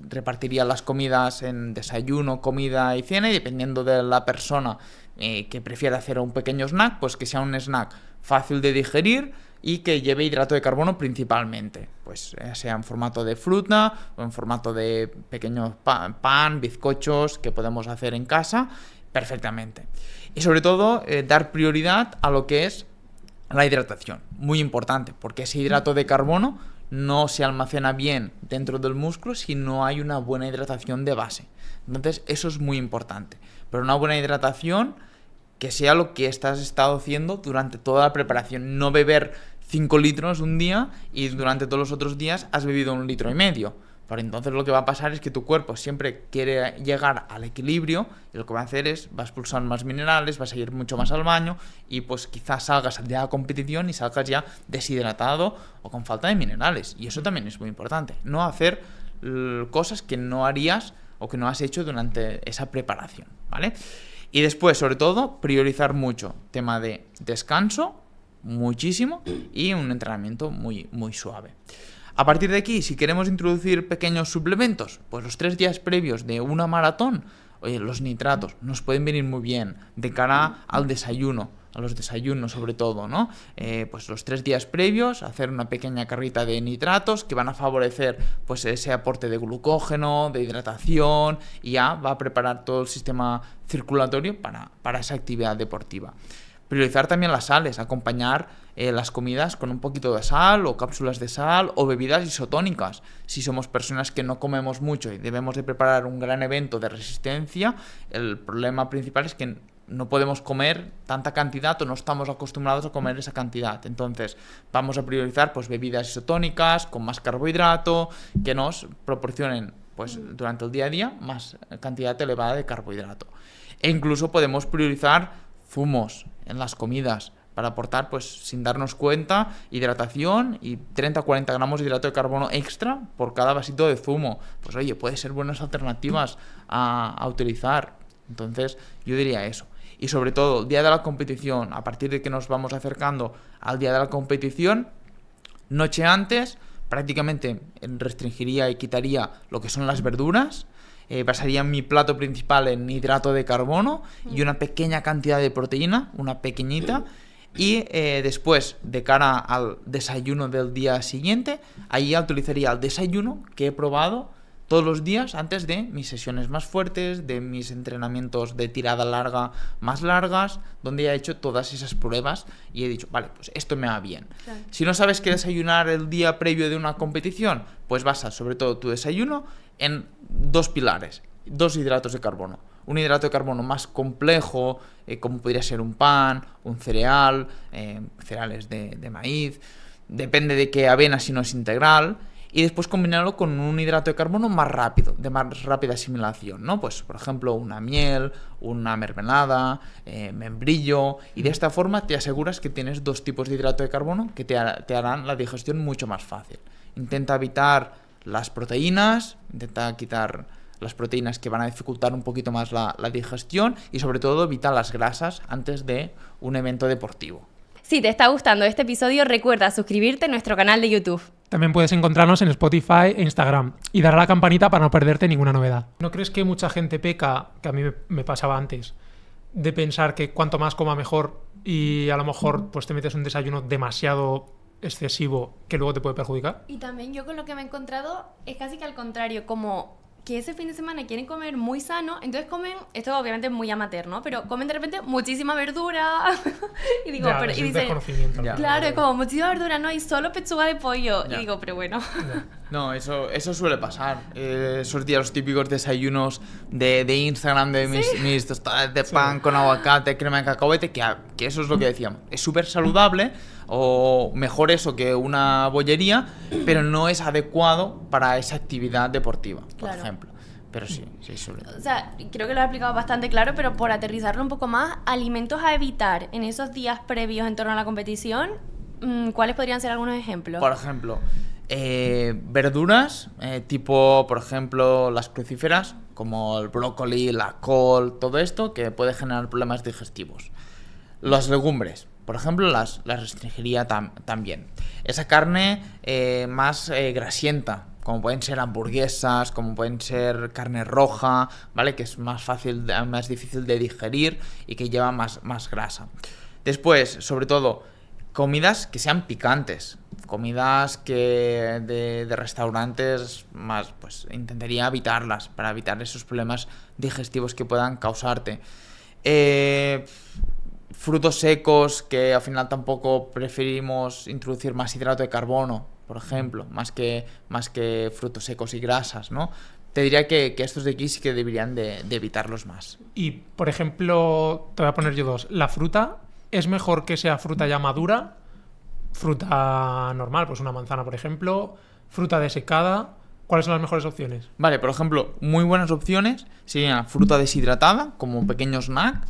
repartiría las comidas en desayuno, comida y cena, y dependiendo de la persona que prefiera hacer un pequeño snack, pues que sea un snack fácil de digerir y que lleve hidrato de carbono principalmente, pues sea en formato de fruta o en formato de pequeños pan, bizcochos que podemos hacer en casa perfectamente. Y sobre todo, dar prioridad a lo que es la hidratación, muy importante, porque ese hidrato de carbono no se almacena bien dentro del músculo si no hay una buena hidratación de base. Entonces eso es muy importante, pero una buena hidratación que sea lo que estás estado haciendo durante toda la preparación, no beber 5 litros un día y durante todos los otros días has bebido 1,5 litros. Pero entonces lo que va a pasar es que tu cuerpo siempre quiere llegar al equilibrio y lo que va a hacer es, va a expulsar más minerales, vas a ir mucho más al baño y pues quizás salgas al día de la competición y salgas ya deshidratado o con falta de minerales. Y eso también es muy importante, no hacer cosas que no harías o que no has hecho durante esa preparación, ¿vale? Y después, sobre todo, priorizar mucho tema de descanso, muchísimo, y un entrenamiento muy, muy suave. A partir de aquí, si queremos introducir pequeños suplementos, pues los 3 días previos de una maratón, oye, los nitratos nos pueden venir muy bien de cara al desayuno, a los desayunos sobre todo, ¿no? Pues los 3 días previos, hacer una pequeña carrita de nitratos que van a favorecer pues ese aporte de glucógeno, de hidratación, y ya va a preparar todo el sistema circulatorio para esa actividad deportiva. Priorizar también las sales, acompañar las comidas con un poquito de sal o cápsulas de sal o bebidas isotónicas. Si somos personas que no comemos mucho y debemos de preparar un gran evento de resistencia, el problema principal es que no podemos comer tanta cantidad o no estamos acostumbrados a comer esa cantidad. Entonces vamos a priorizar pues bebidas isotónicas con más carbohidrato que nos proporcionen pues durante el día a día más cantidad elevada de carbohidrato. E incluso podemos priorizar zumos en las comidas, para aportar, pues sin darnos cuenta, hidratación y 30-40 gramos de hidrato de carbono extra por cada vasito de zumo. Pues oye, puede ser buenas alternativas a utilizar. Entonces yo diría eso. Y sobre todo, el día de la competición, a partir de que nos vamos acercando al día de la competición, noche antes, prácticamente restringiría y quitaría lo que son las verduras. Basaría mi plato principal en hidrato de carbono y una pequeña cantidad de proteína, una pequeñita. Y después, de cara al desayuno del día siguiente, ahí ya utilizaría el desayuno que he probado todos los días antes de mis sesiones más fuertes, de mis entrenamientos de tirada larga más largas, donde ya he hecho todas esas pruebas y he dicho, vale, pues esto me va bien. Claro. Si no sabes qué desayunar el día previo de una competición, pues basas sobre todo tu desayuno en 2 pilares, 2 hidratos de carbono. Un hidrato de carbono más complejo, como podría ser un pan, un cereal, cereales de maíz, depende de qué avena si no es integral, y después combinarlo con un hidrato de carbono más rápido, de más rápida asimilación, ¿no? Pues, por ejemplo, una miel, una mermelada, membrillo, y de esta forma te aseguras que tienes 2 tipos de hidrato de carbono que te harán la digestión mucho más fácil. Intenta evitar las proteínas, intenta quitar las proteínas que van a dificultar un poquito más la digestión y sobre todo evita las grasas antes de un evento deportivo. Si te está gustando este episodio, recuerda suscribirte a nuestro canal de YouTube. También puedes encontrarnos en Spotify e Instagram y dar a la campanita para no perderte ninguna novedad. ¿No crees que mucha gente peca, que a mí me pasaba antes, de pensar que cuanto más coma mejor y a lo mejor pues te metes un desayuno demasiado excesivo que luego te puede perjudicar? Y también yo con lo que me he encontrado es casi que al contrario, como que ese fin de semana quieren comer muy sano, entonces comen, esto obviamente es muy amateur, ¿no? Pero comen de repente muchísima verdura y digo, ya, pero es y un dicen, desconocimiento. claro, es como muchísima verdura, ¿no? Y solo pechuga de pollo. Ya. Y digo, pero bueno. Ya. No, eso suele pasar. Esos días, los típicos desayunos de Instagram, de mis tostadas de pan con aguacate, crema de cacahuete, que eso es lo que decíamos. Es súper saludable, o mejor eso que una bollería, pero no es adecuado para esa actividad deportiva, por ejemplo. Pero sí, suele. O sea, creo que lo he explicado bastante claro, pero por aterrizarlo un poco más, alimentos a evitar en esos días previos en torno a la competición, ¿cuáles podrían ser algunos ejemplos? Por ejemplo, verduras, tipo, por ejemplo, las crucíferas, como el brócoli, la col, todo esto, que puede generar problemas digestivos. Las legumbres, por ejemplo, las restringiría también. Esa carne más grasienta, como pueden ser hamburguesas, como pueden ser carne roja, ¿vale? Que es más difícil de digerir y que lleva más grasa. Después, sobre todo, comidas que sean picantes, comidas que de restaurantes más, pues intentaría evitarlas para evitar esos problemas digestivos que puedan causarte. Frutos secos, que al final tampoco preferimos introducir más hidrato de carbono, por ejemplo, más que frutos secos y grasas, ¿no? Te diría que estos de aquí sí que deberían de evitarlos más. Y, por ejemplo, te voy a poner yo 2. La fruta, ¿es mejor que sea fruta ya madura? Fruta normal, pues una manzana, por ejemplo. Fruta desecada. ¿Cuáles son las mejores opciones? Vale, por ejemplo, muy buenas opciones serían fruta deshidratada, como pequeño snack,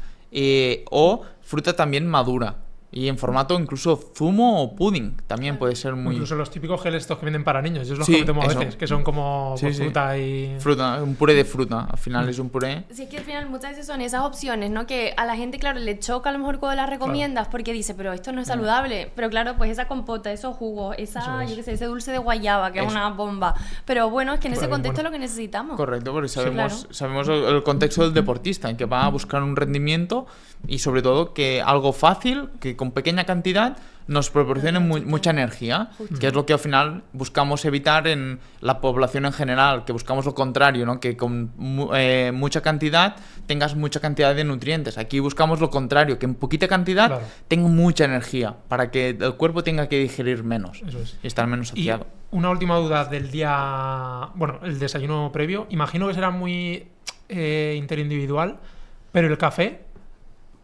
o fruta también madura. Y en formato incluso zumo o pudding también puede ser muy... Incluso los típicos geles estos que venden para niños, yo los comemos a veces, que son como fruta y... Fruta, un puré de fruta, al final es un puré. Sí, es que al final muchas veces son esas opciones, ¿no? Que a la gente, claro, le choca a lo mejor cuando las recomiendas, porque dice, pero esto no es saludable. Pero claro, pues esa compota, esos jugos, yo qué sé, ese dulce de guayaba, que es una bomba. Pero bueno, es que en ese contexto es lo que necesitamos. Correcto, porque sabemos el contexto del deportista, en que va a buscar un rendimiento y sobre todo que algo fácil, que con pequeña cantidad nos proporcione mucha energía, que es lo que al final buscamos evitar en la población en general, que buscamos lo contrario, ¿no? Que con mucha cantidad tengas mucha cantidad de nutrientes. Aquí buscamos lo contrario, que en poquita cantidad tenga mucha energía, para que el cuerpo tenga que digerir menos y estar menos saciado. Y una última duda del día, bueno, el desayuno previo, imagino que será muy interindividual, pero el café,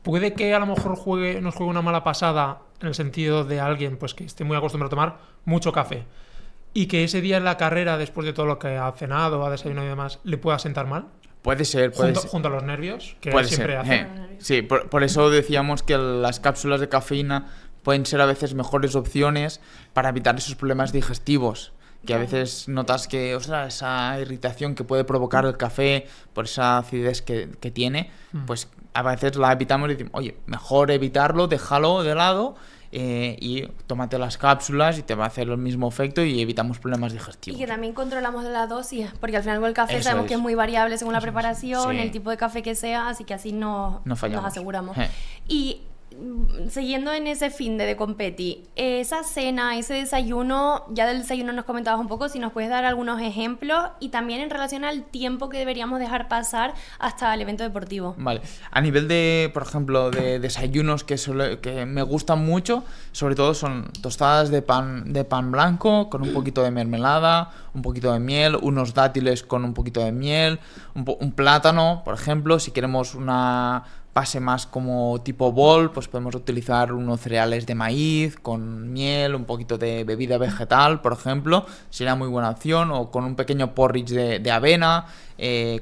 puede que a lo mejor nos juegue una mala pasada en el sentido de alguien pues que esté muy acostumbrado a tomar mucho café y que ese día en la carrera, después de todo lo que ha cenado, ha desayunado y demás, le pueda sentar mal. Puede ser, junto a los nervios, que puede siempre ser. hacen. Sí, por eso decíamos que las cápsulas de cafeína pueden ser a veces mejores opciones para evitar esos problemas digestivos. Que a veces notas que, ostras, esa irritación que puede provocar el café por esa acidez que tiene, pues a veces la evitamos y decimos, oye, mejor evitarlo, déjalo de lado y tómate las cápsulas y te va a hacer el mismo efecto y evitamos problemas digestivos. Y que también controlamos la dosis, porque al final con el café Eso sabemos es. que es muy variable según la preparación, Sí. el tipo de café que sea, así que así nos fallamos. aseguramos. Y siguiendo en ese fin de competi, esa cena, ese desayuno, ya del desayuno nos comentabas un poco, si nos puedes dar algunos ejemplos y también en relación al tiempo que deberíamos dejar pasar hasta el evento deportivo. Vale, a nivel de, por ejemplo, de desayunos que me gustan mucho, sobre todo son tostadas de pan blanco con un poquito de mermelada, un poquito de miel, unos dátiles con un poquito de miel, un plátano, por ejemplo, si queremos una base más como tipo bol, pues podemos utilizar unos cereales de maíz con miel, un poquito de bebida vegetal, por ejemplo, sería muy buena opción, o con un pequeño porridge de avena,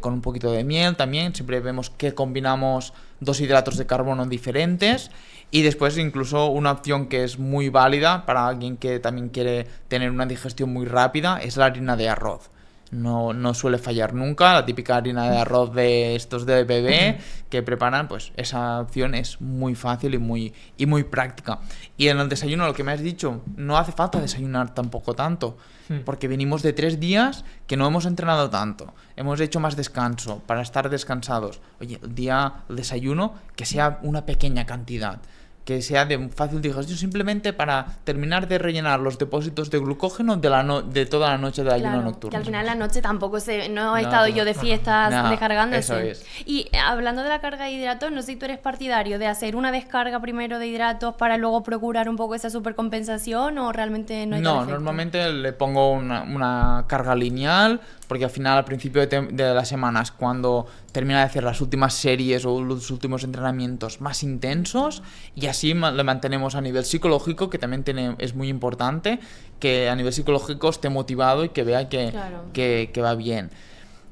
con un poquito de miel también. Siempre vemos que combinamos 2 hidratos de carbono diferentes. Y después incluso una opción que es muy válida para alguien que también quiere tener una digestión muy rápida es la harina de arroz. No suele fallar nunca, la típica harina de arroz de estos de bebé que preparan, pues esa opción es muy fácil y muy práctica. Y en el desayuno, lo que me has dicho, no hace falta desayunar tampoco tanto, porque venimos de 3 días que no hemos entrenado tanto, hemos hecho más descanso para estar descansados. Oye, el desayuno que sea una pequeña cantidad, que sea de fácil digestión, simplemente para terminar de rellenar los depósitos de glucógeno de toda la noche de ayuno nocturno. Que al final la noche tampoco no he estado yo de fiestas descargándose. Eso es. Y hablando de la carga de hidratos, no sé si tú eres partidario de hacer una descarga primero de hidratos para luego procurar un poco esa supercompensación o realmente no hay tal efecto. Normalmente le pongo una carga lineal, porque al final al principio de las semanas, cuando termina de hacer las últimas series o los últimos entrenamientos más intensos, y así le mantenemos a nivel psicológico, que también es muy importante, que a nivel psicológico esté motivado y que vea que va bien.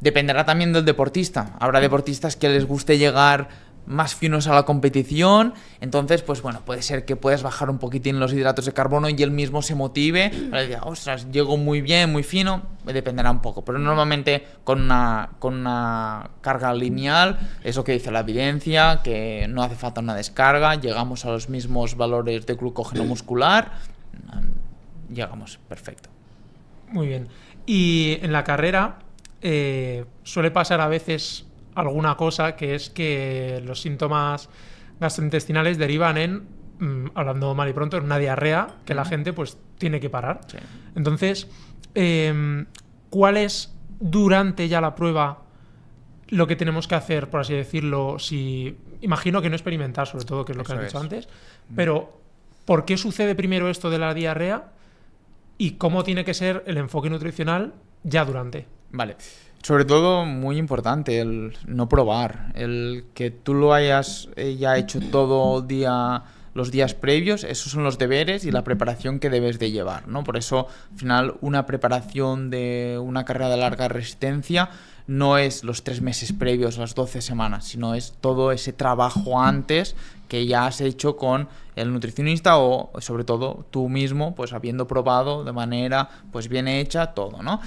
Dependerá también del deportista. Habrá deportistas que les guste llegar más finos a la competición, entonces pues bueno, puede ser que puedas bajar un poquitín los hidratos de carbono y él mismo se motive para decir, ostras, llego muy bien, muy fino, dependerá un poco, pero normalmente con una carga lineal, es lo que dice la evidencia, que no hace falta una descarga, llegamos a los mismos valores de glucógeno muscular, llegamos perfecto. Muy bien. Y en la carrera suele pasar a veces alguna cosa, que es que los síntomas gastrointestinales derivan en, hablando mal y pronto, en una diarrea que la gente pues tiene que parar. Sí. Entonces, ¿cuál es durante ya la prueba lo que tenemos que hacer, por así decirlo? Imagino que no experimentar, sobre todo, que es lo que has dicho antes, pero ¿por qué sucede primero esto de la diarrea y cómo tiene que ser el enfoque nutricional ya durante? Vale. Sobre todo, muy importante, el no probar, el que tú lo hayas ya hecho todo los días previos, esos son los deberes y la preparación que debes de llevar, ¿no? Por eso, al final, una preparación de una carrera de larga resistencia no es los 3 meses previos, las 12 semanas, sino es todo ese trabajo antes que ya has hecho con el nutricionista o, sobre todo, tú mismo, pues habiendo probado de manera pues bien hecha todo, ¿no?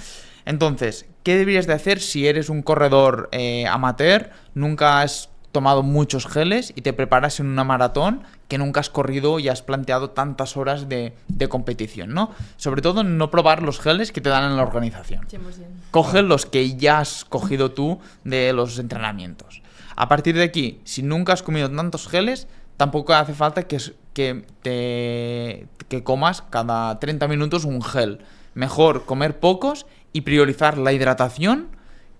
Entonces, ¿qué deberías de hacer si eres un corredor amateur, nunca has tomado muchos geles y te preparas en una maratón que nunca has corrido y has planteado tantas horas de competición, ¿no? Sobre todo, no probar los geles que te dan en la organización. 100%. Coge los que ya has cogido tú de los entrenamientos. A partir de aquí, si nunca has comido tantos geles, tampoco hace falta que comas cada 30 minutos un gel. Mejor comer pocos y priorizar la hidratación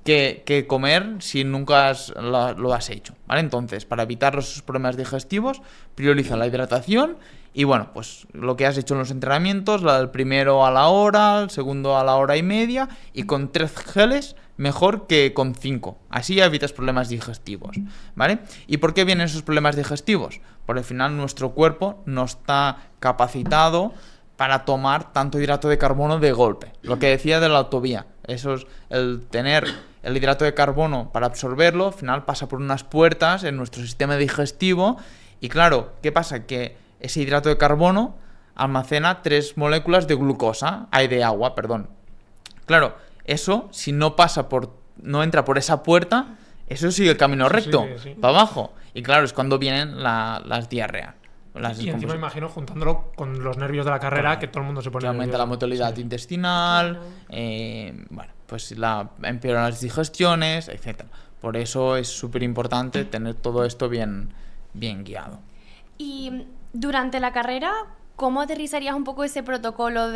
que comer si nunca lo has hecho, ¿vale? Entonces, para evitar los problemas digestivos, prioriza la hidratación y bueno, pues lo que has hecho en los entrenamientos, el primero a la hora, el segundo a la hora y media, y con 3 geles mejor que con 5. Así ya evitas problemas digestivos, ¿vale? ¿Y por qué vienen esos problemas digestivos? Porque al final nuestro cuerpo no está capacitado para tomar tanto hidrato de carbono de golpe. Lo que decía de la autovía. Eso es el tener el hidrato de carbono para absorberlo, al final pasa por unas puertas en nuestro sistema digestivo y claro, ¿qué pasa? Que ese hidrato de carbono almacena 3 moléculas de glucosa, de agua, perdón. Claro, eso si no entra por esa puerta, eso sigue el camino recto, para abajo. Y claro, es cuando vienen las diarreas. Y encima imagino juntándolo con los nervios de la carrera, que todo el mundo se pone que aumenta la motilidad intestinal, Claro. pues empeoran las digestiones, etcétera. Por eso es súper importante tener todo esto bien guiado. Y durante la carrera, ¿cómo aterrizarías un poco ese protocolo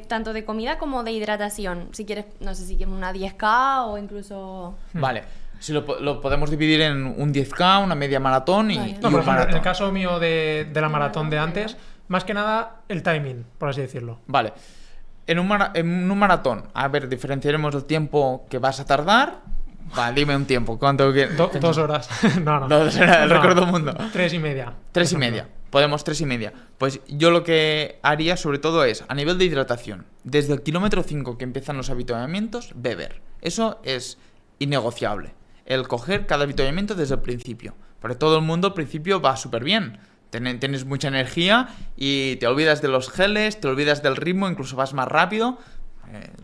tanto de comida como de hidratación? Si quieres, no sé si quieres una 10K o incluso... Vale, si lo podemos dividir en un 10K, una media maratón y, Vale. y No, un por ejemplo, maratón. en el caso mío de la maratón de antes, más que nada el timing, por así decirlo. Vale, en un maratón, a ver, diferenciaremos el tiempo que vas a tardar. Vale, dime un tiempo, ¿cuánto quieres? 2 horas. No. No, será el No. récord del mundo. 3:30. 3:30. Podemos 3:30. Pues yo lo que haría sobre todo es, a nivel de hidratación, desde el kilómetro 5 que empiezan los avituallamientos, beber. Eso es innegociable. El coger cada avituallamiento desde el principio. Porque todo el mundo al principio va súper bien. Tienes mucha energía y te olvidas de los geles, te olvidas del ritmo, incluso vas más rápido.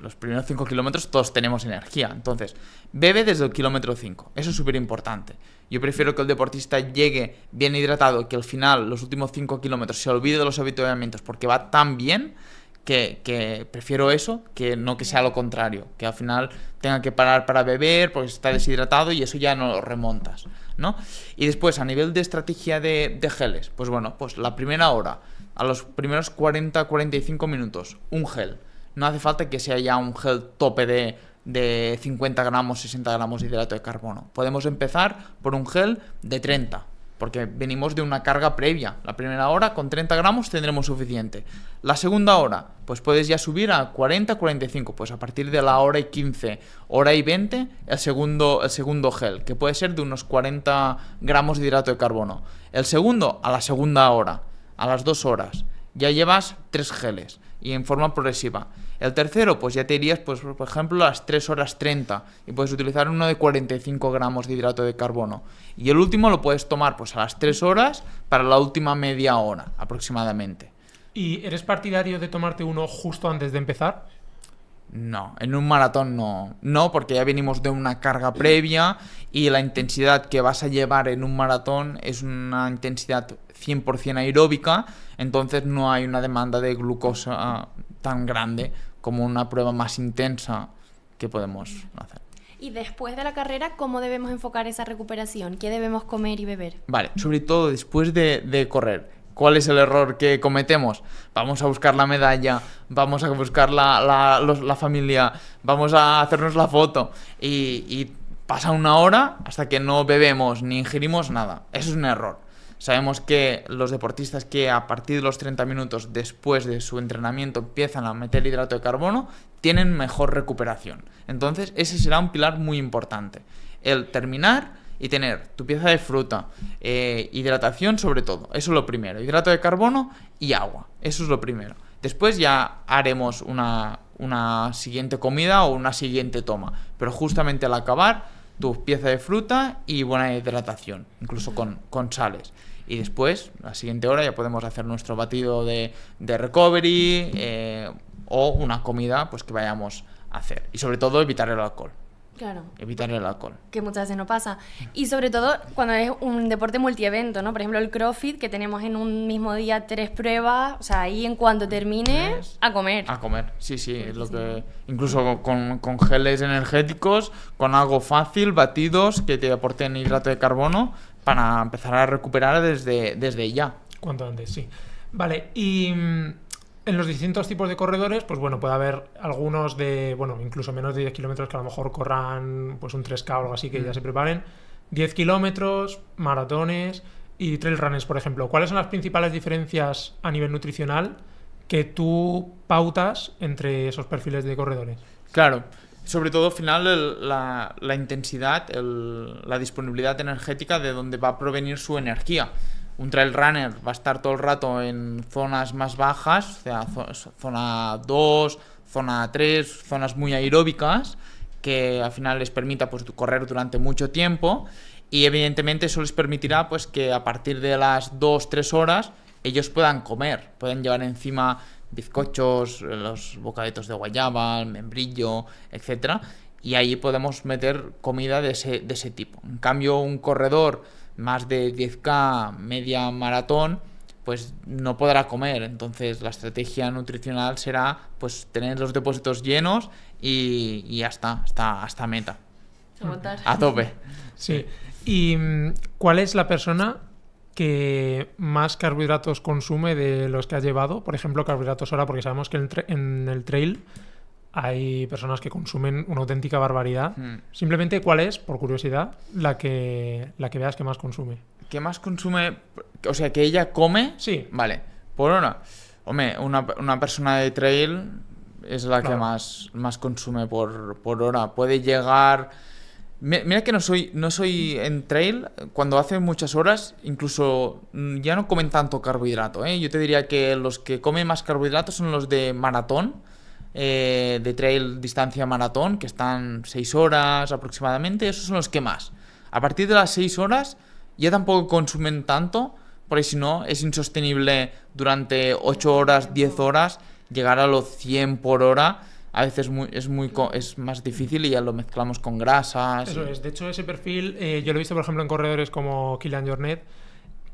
Los primeros 5 kilómetros todos tenemos energía. Entonces, bebe desde el kilómetro 5. Eso es súper importante. Yo prefiero que el deportista llegue bien hidratado, que al final, los últimos 5 kilómetros, se olvide de los avituallamientos porque va tan bien que prefiero eso, que no que sea lo contrario. Que al final tenga que parar para beber porque está deshidratado y eso ya no lo remontas, ¿no? Y después, a nivel de estrategia de geles, pues bueno, pues la primera hora, a los primeros 40-45 minutos, un gel. No hace falta que sea ya un gel tope de 50 gramos, 60 gramos de hidrato de carbono. Podemos empezar por un gel de 30, porque venimos de una carga previa. La primera hora con 30 gramos tendremos suficiente. La segunda hora, pues puedes ya subir a 40, 45. Pues a partir de la hora y 15, hora y 20, el segundo gel, que puede ser de unos 40 gramos de hidrato de carbono. El segundo, a la segunda hora, a las 2 horas, ya llevas 3 geles. Y en forma progresiva. El tercero, pues ya te irías, pues, por ejemplo, a las 3 horas 30 y puedes utilizar uno de 45 gramos de hidrato de carbono. Y el último lo puedes tomar pues a las 3 horas para la última media hora aproximadamente. ¿Y eres partidario de tomarte uno justo antes de empezar? No, en un maratón no. No, porque ya venimos de una carga previa y la intensidad que vas a llevar en un maratón es una intensidad 100% aeróbica, entonces no hay una demanda de glucosa tan grande como una prueba más intensa que podemos hacer. Y después de la carrera, ¿cómo debemos enfocar esa recuperación? ¿Qué debemos comer y beber? Vale, sobre todo después de correr. ¿Cuál es el error que cometemos? Vamos a buscar la medalla, vamos a buscar la familia, vamos a hacernos la foto y pasa una hora hasta que no bebemos ni ingerimos nada. Eso es un error. Sabemos que los deportistas que a partir de los 30 minutos después de su entrenamiento empiezan a meter hidrato de carbono tienen mejor recuperación. Entonces ese será un pilar muy importante. El terminar y tener tu pieza de fruta, hidratación sobre todo. Eso es lo primero. Hidrato de carbono y agua. Eso es lo primero. Después ya haremos una siguiente comida o una siguiente toma. Pero justamente al acabar, tu pieza de fruta y buena hidratación, incluso con sales. Y después, la siguiente hora, ya podemos hacer nuestro batido de recovery o una comida pues que vayamos a hacer. Y sobre todo evitar el alcohol. Claro. Evitar el alcohol. Que muchas veces no pasa. Y sobre todo cuando es un deporte multievento, ¿no? Por ejemplo, el CrossFit, que tenemos en un mismo día 3 pruebas, o sea, ahí en cuanto termine, a comer. A comer, sí, es lo que... Incluso con geles energéticos, con algo fácil, batidos, que te aporten hidrato de carbono, para empezar a recuperar desde ya. Cuanto antes, sí. Vale, y en los distintos tipos de corredores, pues bueno, puede haber algunos de, bueno, incluso menos de 10 kilómetros que a lo mejor corran pues un 3K o algo así que ya se preparen. 10 kilómetros, maratones y trail runners, por ejemplo. ¿Cuáles son las principales diferencias a nivel nutricional que tú pautas entre esos perfiles de corredores? Claro, sobre todo al final la intensidad, la disponibilidad energética de donde va a provenir su energía. Un trail runner va a estar todo el rato en zonas más bajas, o sea, zona 2, zona 3, zonas muy aeróbicas, que al final les permita pues correr durante mucho tiempo, y evidentemente eso les permitirá pues que a partir de las 2-3 horas ellos puedan comer, pueden llevar encima bizcochos, los bocaditos de guayaba, el membrillo, etcétera, y ahí podemos meter comida de ese tipo. En cambio, un corredor más de 10K, media maratón, pues no podrá comer. Entonces la estrategia nutricional será pues tener los depósitos llenos y ya está, hasta meta. A tope. Sí. ¿Y cuál es la persona que más carbohidratos consume de los que has llevado? Por ejemplo, carbohidratos hora, porque sabemos que en el trail hay personas que consumen una auténtica barbaridad. Simplemente, ¿cuál es, por curiosidad, la que veas que más consume? ¿Qué más consume? O sea, que ella come. Sí. Vale. Por hora. Hombre, una persona de trail es la que más consume por hora. Puede llegar. Mira que no soy en trail. Cuando hace muchas horas, incluso ya no comen tanto carbohidrato, ¿eh? Yo te diría que los que comen más carbohidratos son los de maratón. De trail distancia maratón, que están 6 horas aproximadamente. Esos son los que más. A partir de las 6 horas ya tampoco consumen tanto, porque si no es insostenible durante 8 horas, 10 horas llegar a los 100 por hora. A veces es más difícil y ya lo mezclamos con grasas. Eso es. De hecho, ese perfil yo lo he visto, por ejemplo, en corredores como Kilian Jornet.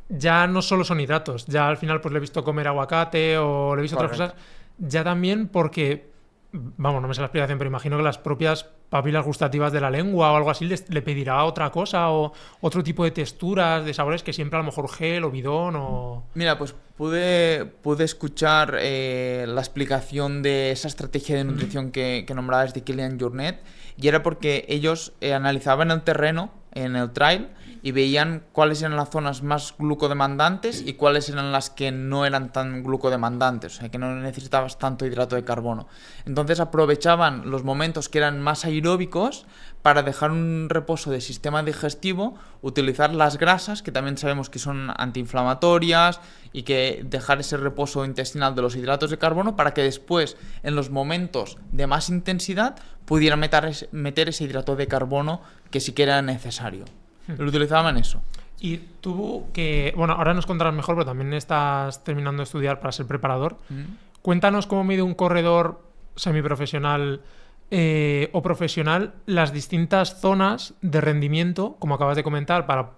Ya no solo son hidratos, ya al final pues le he visto comer aguacate o le he visto otras cosas. Ya también porque, vamos, no me sé la explicación, pero imagino que las propias papilas gustativas de la lengua o algo así le pedirá otra cosa o otro tipo de texturas, de sabores que siempre a lo mejor gel o bidón o... Mira, pues pude escuchar la explicación de esa estrategia de nutrición que nombrabas de Kilian Jornet, y era porque ellos analizaban el terreno en el trail y veían cuáles eran las zonas más glucodemandantes y cuáles eran las que no eran tan glucodemandantes, o sea, que no necesitabas tanto hidrato de carbono. Entonces aprovechaban los momentos que eran más aeróbicos para dejar un reposo de sistema digestivo, utilizar las grasas, que también sabemos que son antiinflamatorias, y que dejar ese reposo intestinal de los hidratos de carbono para que después, en los momentos de más intensidad, pudieran meter ese hidrato de carbono que sí que era necesario. Lo utilizaban eso. Y tú, que, bueno, ahora nos contarás mejor, pero también estás terminando de estudiar para ser preparador. Cuéntanos cómo mide un corredor semiprofesional o profesional las distintas zonas de rendimiento, como acabas de comentar, para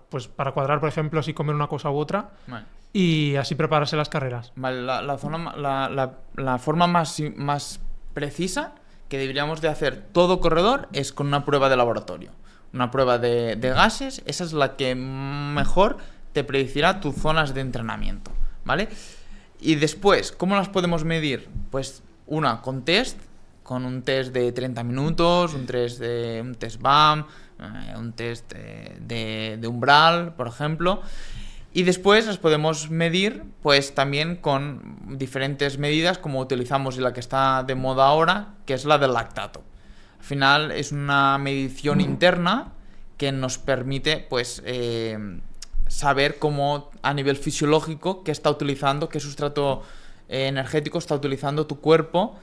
cuadrar, por ejemplo, si comer una cosa u otra, Vale. y así prepararse las carreras. Vale, la forma más precisa que deberíamos de hacer todo corredor es con una prueba de laboratorio. Una prueba de gases, esa es la que mejor te predecirá tus zonas de entrenamiento, ¿vale? Y después, ¿cómo las podemos medir? Pues con un test de 30 minutos, un test BAM, un test de umbral, por ejemplo. Y después las podemos medir pues también con diferentes medidas, como utilizamos y la que está de moda ahora, que es la del lactato. Al final es una medición interna que nos permite pues saber cómo a nivel fisiológico qué está utilizando, qué sustrato energético está utilizando tu cuerpo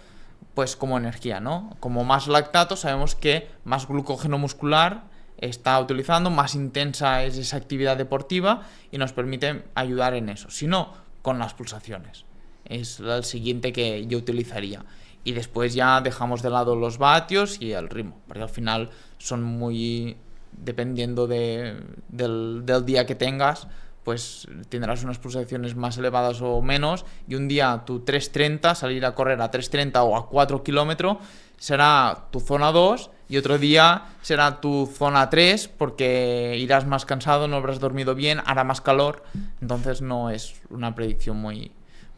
pues como energía, ¿no? Como más lactato sabemos que más glucógeno muscular está utilizando, más intensa es esa actividad deportiva y nos permite ayudar en eso. Si no, con las pulsaciones. Es el siguiente que yo utilizaría. Y después ya dejamos de lado los vatios y el ritmo, porque al final son muy... dependiendo del día que tengas, pues tendrás unas pulsaciones más elevadas o menos, y un día tu 3.30, salir a correr a 3.30 o a 4 kilómetros, será tu zona 2, y otro día será tu zona 3, porque irás más cansado, no habrás dormido bien, hará más calor, entonces no es una predicción muy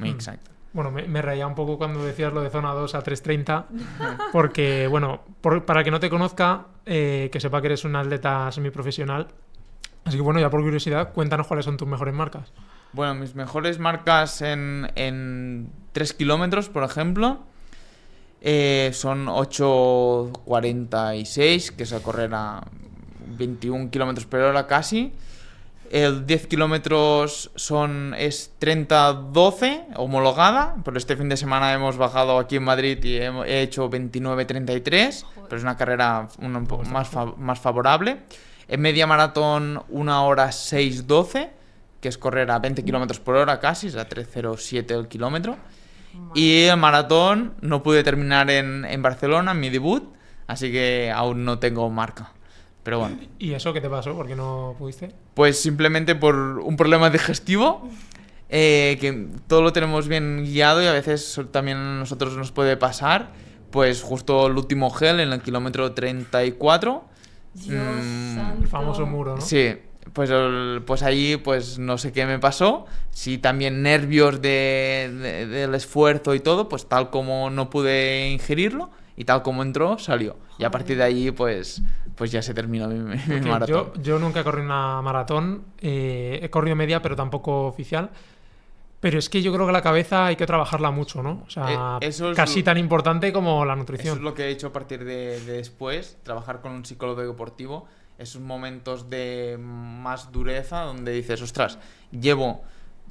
exacta. Bueno, me reía un poco cuando decías lo de zona 2 a 3.30, porque, bueno, para que no te conozca, que sepa que eres un atleta semiprofesional. Así que, bueno, ya por curiosidad, cuéntanos cuáles son tus mejores marcas. Bueno, mis mejores marcas en 3 kilómetros, por ejemplo, son 8.46, que es a correr a 21 kilómetros por hora casi. El 10 kilómetros es 30-12, homologada. Pero este fin de semana hemos bajado aquí en Madrid y he hecho 29-33. Pero es una carrera un poco más favorable. En media maratón, 1 hora 6:12, que es correr a 20 kilómetros por hora casi, es a 3:07 el kilómetro. Y el maratón no pude terminar en Barcelona, en mi debut, así que aún no tengo marca. Pero bueno. ¿Y eso qué te pasó? ¿Por qué no pudiste? Pues simplemente por un problema digestivo, que todo lo tenemos bien guiado y a veces también a nosotros nos puede pasar. Pues justo el último gel en el kilómetro 34. El famoso muro, ¿no? Sí, pues ahí pues no sé qué me pasó. Sí, también nervios del esfuerzo y todo, pues tal como no pude ingerirlo y tal como entró, salió. Y a partir de ahí pues ya se terminó mi maratón. Yo nunca he corrido una maratón, he corrido media pero tampoco oficial. Pero es que yo creo que la cabeza hay que trabajarla mucho, ¿no? O sea, eso es casi tan importante como la nutrición. Eso es lo que he hecho a partir de después, trabajar con un psicólogo deportivo. Esos momentos de más dureza donde dices, ostras, llevo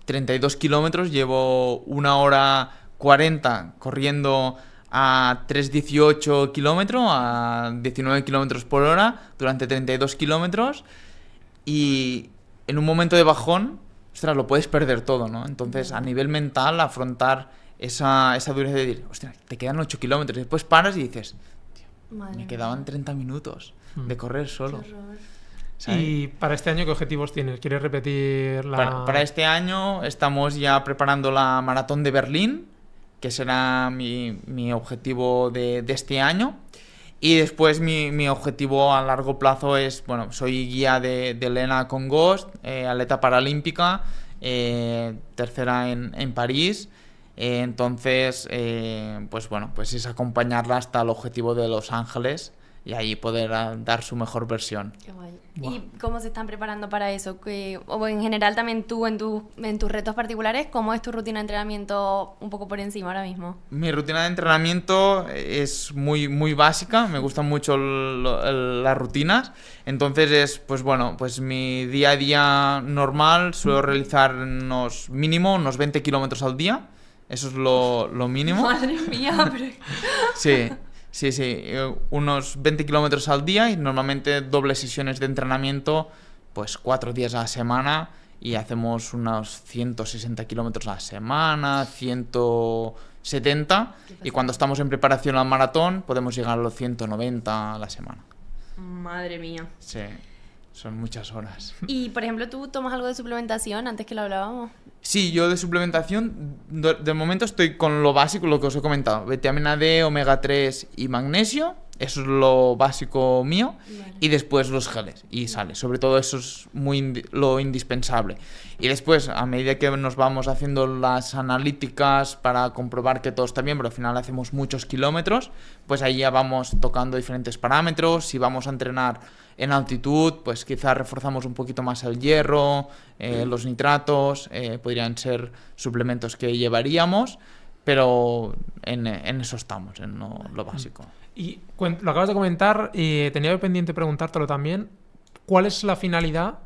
32 kilómetros, llevo 1 hora 40 corriendo a 3:18 kilómetros, a 19 kilómetros por hora durante 32 kilómetros y en un momento de bajón, ostras, lo puedes perder todo, ¿no? Entonces, a nivel mental, afrontar esa dureza de decir, ostras, te quedan 8 kilómetros, y después paras y dices, tío, me quedaban 30 minutos de correr solo. ¿Sabes? ¿Y para este año qué objetivos tienes? ¿Quieres repetir la...? Para este año estamos ya preparando la maratón de Berlín, que será mi objetivo de este año. Y después mi objetivo a largo plazo es, bueno, soy guía de Helena Congost, atleta paralímpica, tercera en París. Entonces, pues bueno, pues es acompañarla hasta el objetivo de Los Ángeles y ahí poder dar su mejor versión. Qué guay. ¿Y cómo se están preparando para eso? O en general también tú en tus retos particulares, ¿cómo es tu rutina de entrenamiento un poco por encima ahora mismo? Mi rutina de entrenamiento es muy, muy básica, me gustan mucho las rutinas, entonces pues bueno, pues mi día a día normal suelo realizar unos 20 kilómetros al día, eso es lo mínimo. Madre mía, pero... Sí, unos 20 kilómetros al día y normalmente dobles sesiones de entrenamiento, pues 4 días a la semana y hacemos unos 160 kilómetros a la semana, 170 y cuando estamos en preparación al maratón podemos llegar a los 190 a la semana. Madre mía. Sí, son muchas horas. Y, por ejemplo, ¿tú tomas algo de suplementación antes que lo hablábamos? Sí, yo de suplementación, de momento estoy con lo básico, lo que os he comentado. Vitamina D, omega 3 y magnesio, eso es lo básico mío. Vale. Y después los geles y sales, sobre todo eso es lo indispensable. Y después, a medida que nos vamos haciendo las analíticas para comprobar que todo está bien, pero al final hacemos muchos kilómetros, pues ahí ya vamos tocando diferentes parámetros. Si vamos a entrenar en altitud, pues quizás reforzamos un poquito más el hierro, los nitratos, podrían ser suplementos que llevaríamos, pero en eso estamos, en lo básico. Y lo acabas de comentar, tenía pendiente preguntártelo también, ¿cuál es la finalidad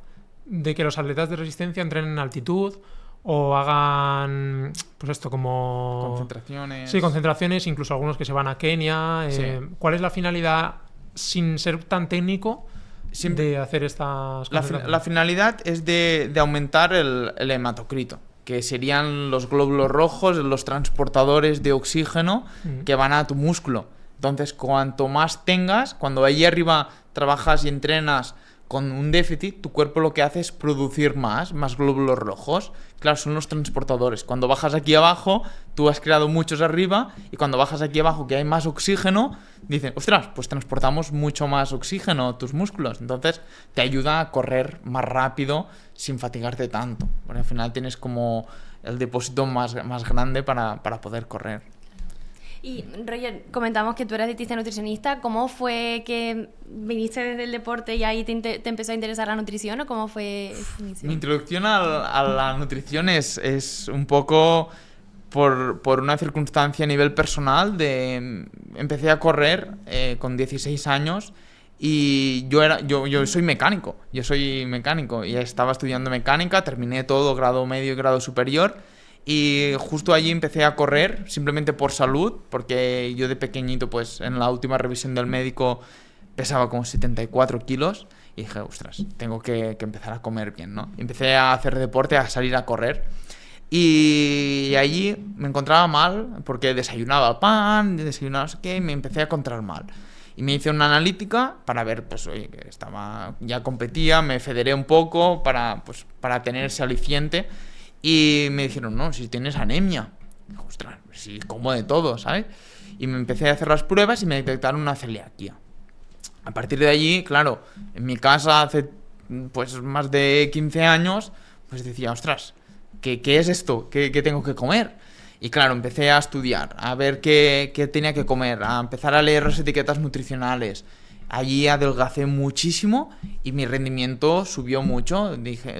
de que los atletas de resistencia entrenen en altitud o hagan, pues esto, como... Concentraciones. Sí, concentraciones, incluso algunos que se van a Kenia. Sí. ¿Cuál es la finalidad, sin ser tan técnico, de hacer estas cosas? La finalidad es de aumentar el hematocrito, que serían los glóbulos rojos, los transportadores de oxígeno que van a tu músculo. Entonces, cuanto más tengas, cuando ahí arriba trabajas y entrenas con un déficit, tu cuerpo lo que hace es producir más glóbulos rojos. Claro, son los transportadores. Cuando bajas aquí abajo, tú has creado muchos arriba, y cuando bajas aquí abajo, que hay más oxígeno, dicen, ostras, pues transportamos mucho más oxígeno a tus músculos. Entonces, te ayuda a correr más rápido sin fatigarte tanto. Porque al final tienes como el depósito más grande para poder correr. Y, Roger, comentamos que tú eras dietista y nutricionista. ¿Cómo fue que viniste desde el deporte y ahí te empezó a interesar la nutrición, o cómo fue ese inicio? Mi introducción a la nutrición es un poco por una circunstancia a nivel personal. Empecé a correr con 16 años Y yo soy mecánico, y estaba estudiando mecánica, terminé todo, grado medio y grado superior, y justo allí empecé a correr, simplemente por salud, porque yo de pequeñito, pues en la última revisión del médico pesaba como 74 kilos, y dije, ostras, tengo que empezar a comer bien, ¿no? Y empecé a hacer deporte, a salir a correr. Y allí me encontraba mal porque desayunaba pan, desayunaba no sé qué, y me empecé a encontrar mal. Y me hice una analítica para ver, pues, oye, que ya competía, me federé un poco para tener ese aliciente. Y me dijeron, no, si tienes anemia. Y dije, ostras, sí, como de todo, ¿sabes? Y me empecé a hacer las pruebas y me detectaron una celiaquía. A partir de allí, claro, en mi casa hace pues más de 15 años, pues decía, ostras, ¿qué es esto? ¿Qué tengo que comer? Y claro, empecé a estudiar, a ver qué tenía que comer, a empezar a leer las etiquetas nutricionales. Allí adelgacé muchísimo y mi rendimiento subió mucho. Dije,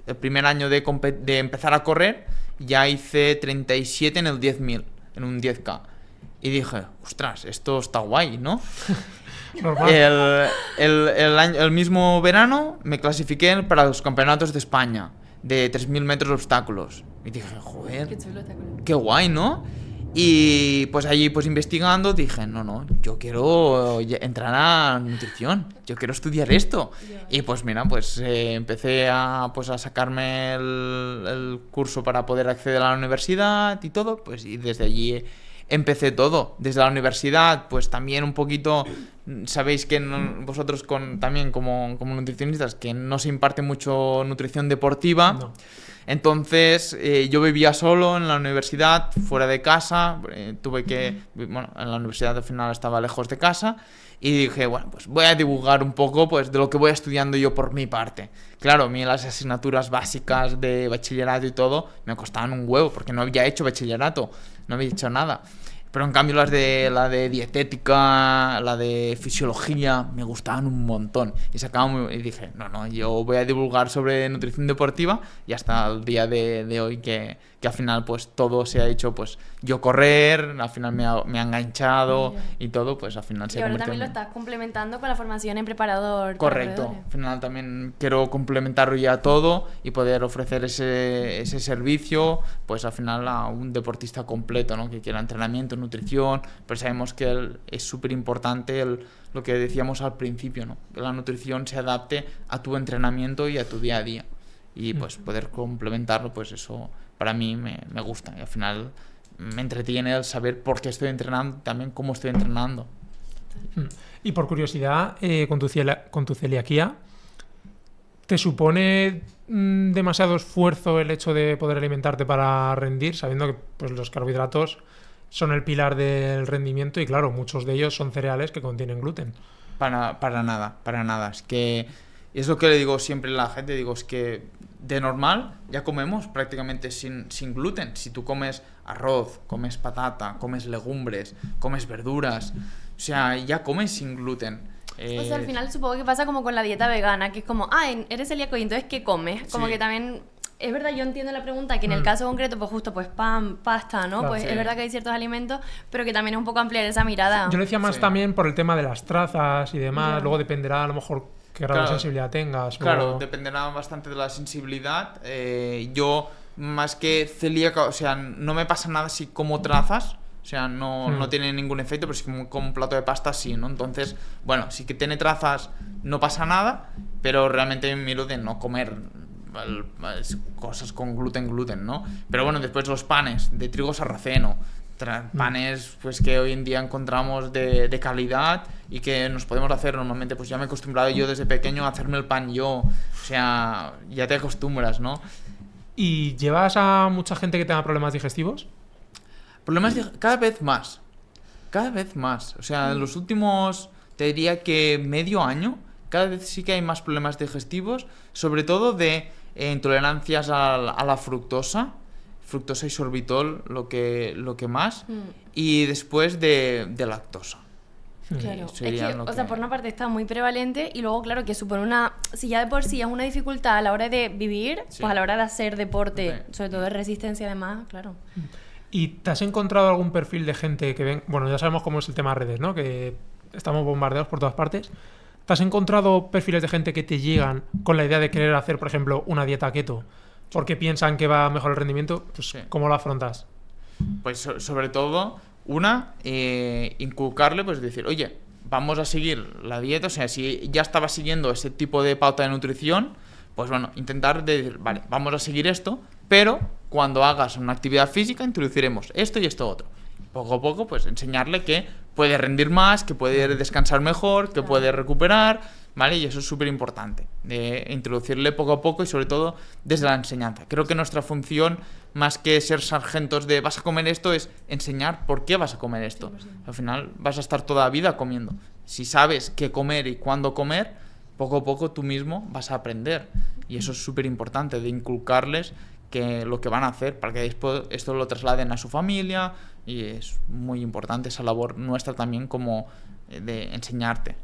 el primer año de empezar a correr ya hice 37 en el 10.000, en un 10K. Y dije, ostras, esto está guay, ¿no? El mismo verano me clasifiqué para los campeonatos de España de 3.000 metros de obstáculos. Y dije, joder, qué guay, ¿no? Y pues allí, pues investigando, dije, no, yo quiero entrar a nutrición, yo quiero estudiar esto. Y pues mira, pues empecé a sacarme el curso para poder acceder a la universidad y todo, pues y desde allí empecé todo. Desde la universidad, pues también un poquito, sabéis que vosotros también como nutricionistas, que no se imparte mucho nutrición deportiva. No. Entonces yo vivía solo en la universidad, fuera de casa, en la universidad al final estaba lejos de casa, y dije, bueno, pues voy a divulgar un poco pues de lo que voy estudiando yo por mi parte. Claro, a mí las asignaturas básicas de bachillerato y todo me costaban un huevo, porque no había hecho bachillerato, no había hecho nada. Pero en cambio la de dietética, la de fisiología, me gustaban un montón. Y dije, no, yo voy a divulgar sobre nutrición deportiva, y hasta el día de hoy que al final pues todo se ha hecho, pues yo correr, al final me ha enganchado y todo, pues al final se ha convertido. Y ahora también lo estás complementando con la formación en preparador. Correcto, al final también quiero complementarlo ya todo y poder ofrecer ese servicio, pues al final a un deportista completo, ¿no? Que quiera entrenamiento, nutrición, pero sabemos que es súper importante lo que decíamos al principio, ¿no? Que la nutrición se adapte a tu entrenamiento y a tu día a día, y pues poder complementarlo, pues eso para mí me gusta, y al final me entretiene el saber por qué estoy entrenando, también cómo estoy entrenando. Y por curiosidad, con tu celiaquía, ¿te supone demasiado esfuerzo el hecho de poder alimentarte para rendir, sabiendo que pues, los carbohidratos son el pilar del rendimiento y claro, muchos de ellos son cereales que contienen gluten? Para nada. Es lo que le digo siempre a la gente, es que de normal ya comemos prácticamente sin gluten. Si tú comes arroz, comes patata, comes legumbres, comes verduras, o sea, ya comes sin gluten. O sea, al final supongo que pasa como con la dieta vegana, que es como, eres celíaco y entonces ¿qué comes? Como que también, es verdad, yo entiendo la pregunta, que en el caso concreto, pues justo, pues pan, pasta, ¿no? Claro, pues es verdad que hay ciertos alimentos, pero que también es un poco ampliar esa mirada. Yo lo decía más también por el tema de las trazas y demás, luego dependerá a lo mejor qué grado de sensibilidad tengas. Claro, dependerá bastante de la sensibilidad. Yo, más que celíaco, o sea, no me pasa nada si como trazas. O sea, no tiene ningún efecto, pero si como un plato de pasta sí, ¿no? Entonces, bueno, si que tiene trazas no pasa nada, pero realmente miro de no comer cosas con gluten, ¿no? Pero bueno, después los panes de trigo sarraceno, panes pues que hoy en día encontramos de calidad y que nos podemos hacer normalmente, pues ya me he acostumbrado yo desde pequeño a hacerme el pan yo, o sea, ya te acostumbras, ¿no? ¿Y llevas a mucha gente que tenga problemas digestivos? Cada vez más, o sea, en los últimos, te diría que medio año, cada vez sí que hay más problemas digestivos, sobre todo de intolerancias a la fructosa y sorbitol, lo que más, y después de lactosa. Claro, es que, o sea, por una parte está muy prevalente y luego, claro, que supone si ya de por sí es una dificultad a la hora de vivir, pues a la hora de hacer deporte, sobre todo de resistencia además, claro. ¿Y te has encontrado algún perfil de gente que ven? Bueno, ya sabemos cómo es el tema de redes, ¿no? Que estamos bombardeados por todas partes. ¿Te has encontrado perfiles de gente que te llegan con la idea de querer hacer, por ejemplo, una dieta keto porque piensan que va a mejorar el rendimiento? Pues, Sí. ¿cómo lo afrontas? Pues sobre todo, inculcarle, pues decir, oye, vamos a seguir la dieta, o sea, si ya estaba siguiendo ese tipo de pauta de nutrición, pues bueno, intentar decir, vale, vamos a seguir esto, pero cuando hagas una actividad física introduciremos esto y esto otro. Poco a poco, pues enseñarle que puede rendir más, que puede descansar mejor, que puede recuperar, ¿vale? Y eso es súper importante, de introducirle poco a poco y sobre todo desde la enseñanza. Creo que nuestra función, más que ser sargentos de vas a comer esto, es enseñar por qué vas a comer esto. Al final vas a estar toda la vida comiendo. Si sabes qué comer y cuándo comer, poco a poco tú mismo vas a aprender. Y eso es súper importante, de inculcarles que lo que van a hacer para que después esto lo trasladen a su familia, y es muy importante esa labor nuestra también como de enseñarte.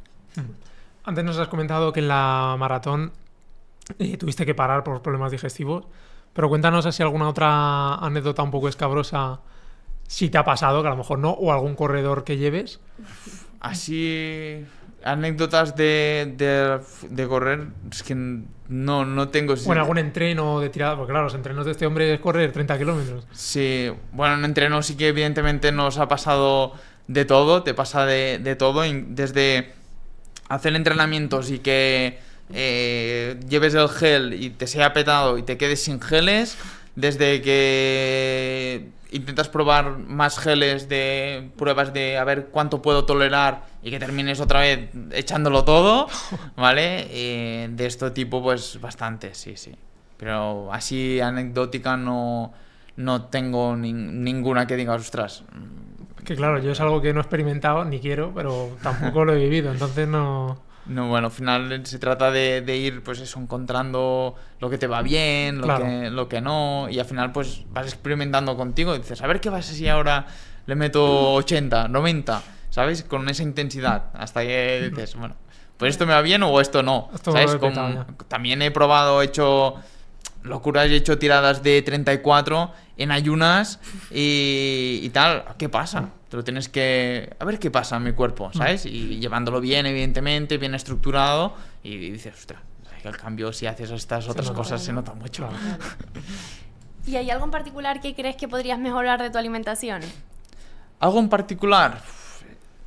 Antes nos has comentado que en la maratón tuviste que parar por problemas digestivos, pero cuéntanos así alguna otra anécdota un poco escabrosa, si te ha pasado, que a lo mejor no, o algún corredor que lleves. Así, anécdotas de correr, es que no tengo... O en algún entreno de tirada, porque claro, los entrenos de este hombre es correr 30 kilómetros. Sí, bueno, en entreno sí que evidentemente nos ha pasado de todo, te pasa de todo, desde hacer entrenamientos y que lleves el gel y te sea petado y te quedes sin geles, desde que intentas probar más geles de pruebas de a ver cuánto puedo tolerar y que termines otra vez echándolo todo, ¿vale? De este tipo pues bastante, sí. Pero así anecdótica no tengo ninguna que digas, ostras. Que claro, yo es algo que no he experimentado, ni quiero, pero tampoco lo he vivido, entonces no... No, bueno, al final se trata de ir, pues eso, encontrando lo que te va bien, lo que no, y al final pues vas experimentando contigo y dices, a ver qué pasa si ahora le meto 80, 90, ¿sabes? Con esa intensidad, hasta que dices, bueno, pues esto me va bien o esto no, Esto ¿sabes? También he probado, he hecho locuras, he hecho tiradas de 34 en ayunas y tal, ¿qué pasa? Te lo tienes que... A ver qué pasa en mi cuerpo, ¿sabes? Y llevándolo bien, evidentemente, bien estructurado, y dices, ostras, el cambio si haces estas otras cosas se nota mucho. Claro. ¿Y hay algo en particular que crees que podrías mejorar de tu alimentación? Algo en particular,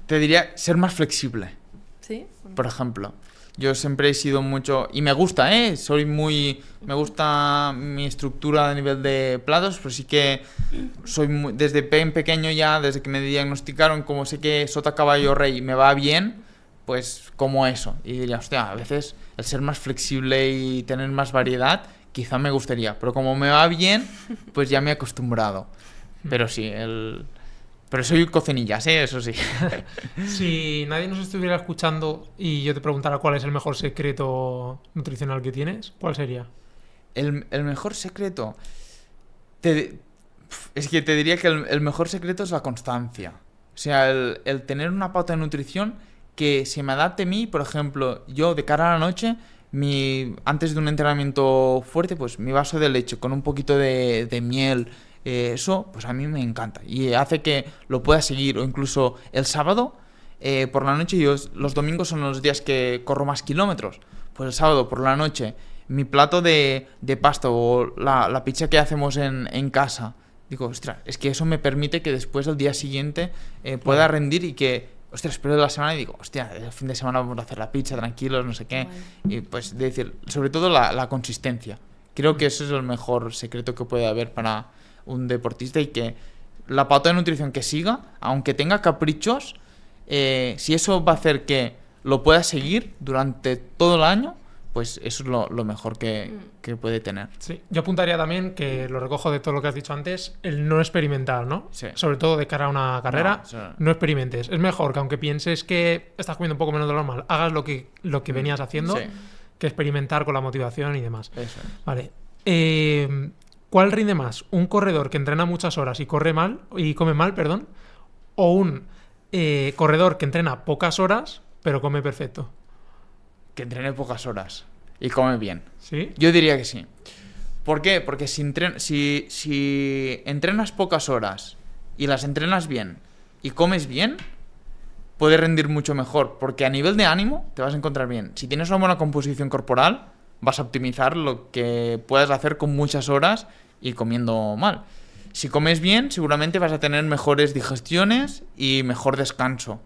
te diría ser más flexible, ¿Sí? por ejemplo. Yo siempre he sido mucho... Y me gusta, ¿eh? Me gusta mi estructura a nivel de platos, pero sí que soy desde pequeño ya, desde que me diagnosticaron, como sé que sota, caballo, rey me va bien, pues como eso. Y diría, hostia, a veces el ser más flexible y tener más variedad, quizá me gustaría. Pero como me va bien, pues ya me he acostumbrado. Pero sí, Pero soy cocinillas, ¿eh? Eso sí. Si nadie nos estuviera escuchando y yo te preguntara cuál es el mejor secreto nutricional que tienes, ¿cuál sería? El mejor secreto... Es que te diría que el mejor secreto es la constancia. O sea, el tener una pauta de nutrición que se me adapte a mí. Por ejemplo, yo de cara a la noche, antes de un entrenamiento fuerte, pues mi vaso de leche con un poquito de miel... eso pues a mí me encanta y hace que lo pueda seguir, o incluso el sábado por la noche. Los domingos son los días que corro más kilómetros, pues el sábado por la noche mi plato de pasta o la pizza que hacemos en casa, digo, ostras, es que eso me permite que después el día siguiente pueda rendir y que, ostras, espero de la semana y digo, hostia, el fin de semana vamos a hacer la pizza tranquilos, no sé qué. Y pues decir, sobre todo la consistencia. Creo que eso es el mejor secreto que puede haber para un deportista, y que la pauta de nutrición que siga, aunque tenga caprichos, si eso va a hacer que lo pueda seguir durante todo el año, pues eso es lo mejor que puede tener. Sí, yo apuntaría también, que lo recojo de todo lo que has dicho antes, el no experimentar, ¿no? Sí. Sobre todo de cara a una carrera, no experimentes. Es mejor que aunque pienses que estás comiendo un poco menos de lo normal, hagas lo que venías haciendo, Sí. que experimentar con la motivación y demás. Eso es. Vale. ¿Cuál rinde más? ¿Un corredor que entrena muchas horas y come mal, perdón? ¿O un corredor que entrena pocas horas pero come perfecto? Que entrene pocas horas y come bien. ¿Sí? Yo diría que sí. ¿Por qué? Porque si entrenas pocas horas y las entrenas bien y comes bien, puedes rendir mucho mejor, porque a nivel de ánimo te vas a encontrar bien. Si tienes una buena composición corporal, vas a optimizar lo que puedas hacer con muchas horas y comiendo mal. Si comes bien, seguramente vas a tener mejores digestiones y mejor descanso.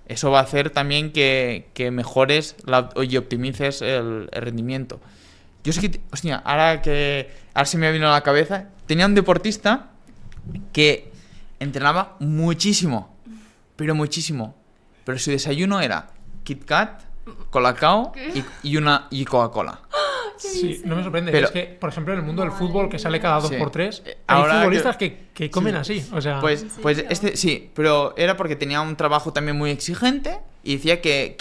Eso va a hacer también que mejores y optimices el rendimiento. Yo sé que, hostia, ahora se me ha venido a la cabeza, tenía un deportista que entrenaba muchísimo, pero muchísimo. Pero su desayuno era Kit Kat, Colacao y Coca-Cola. Sí, no me sorprende. Pero, es que, por ejemplo, en el mundo del fútbol, que sale cada 2x3, hay ahora futbolistas que comen así. O sea, sí, pero era porque tenía un trabajo también muy exigente y decía que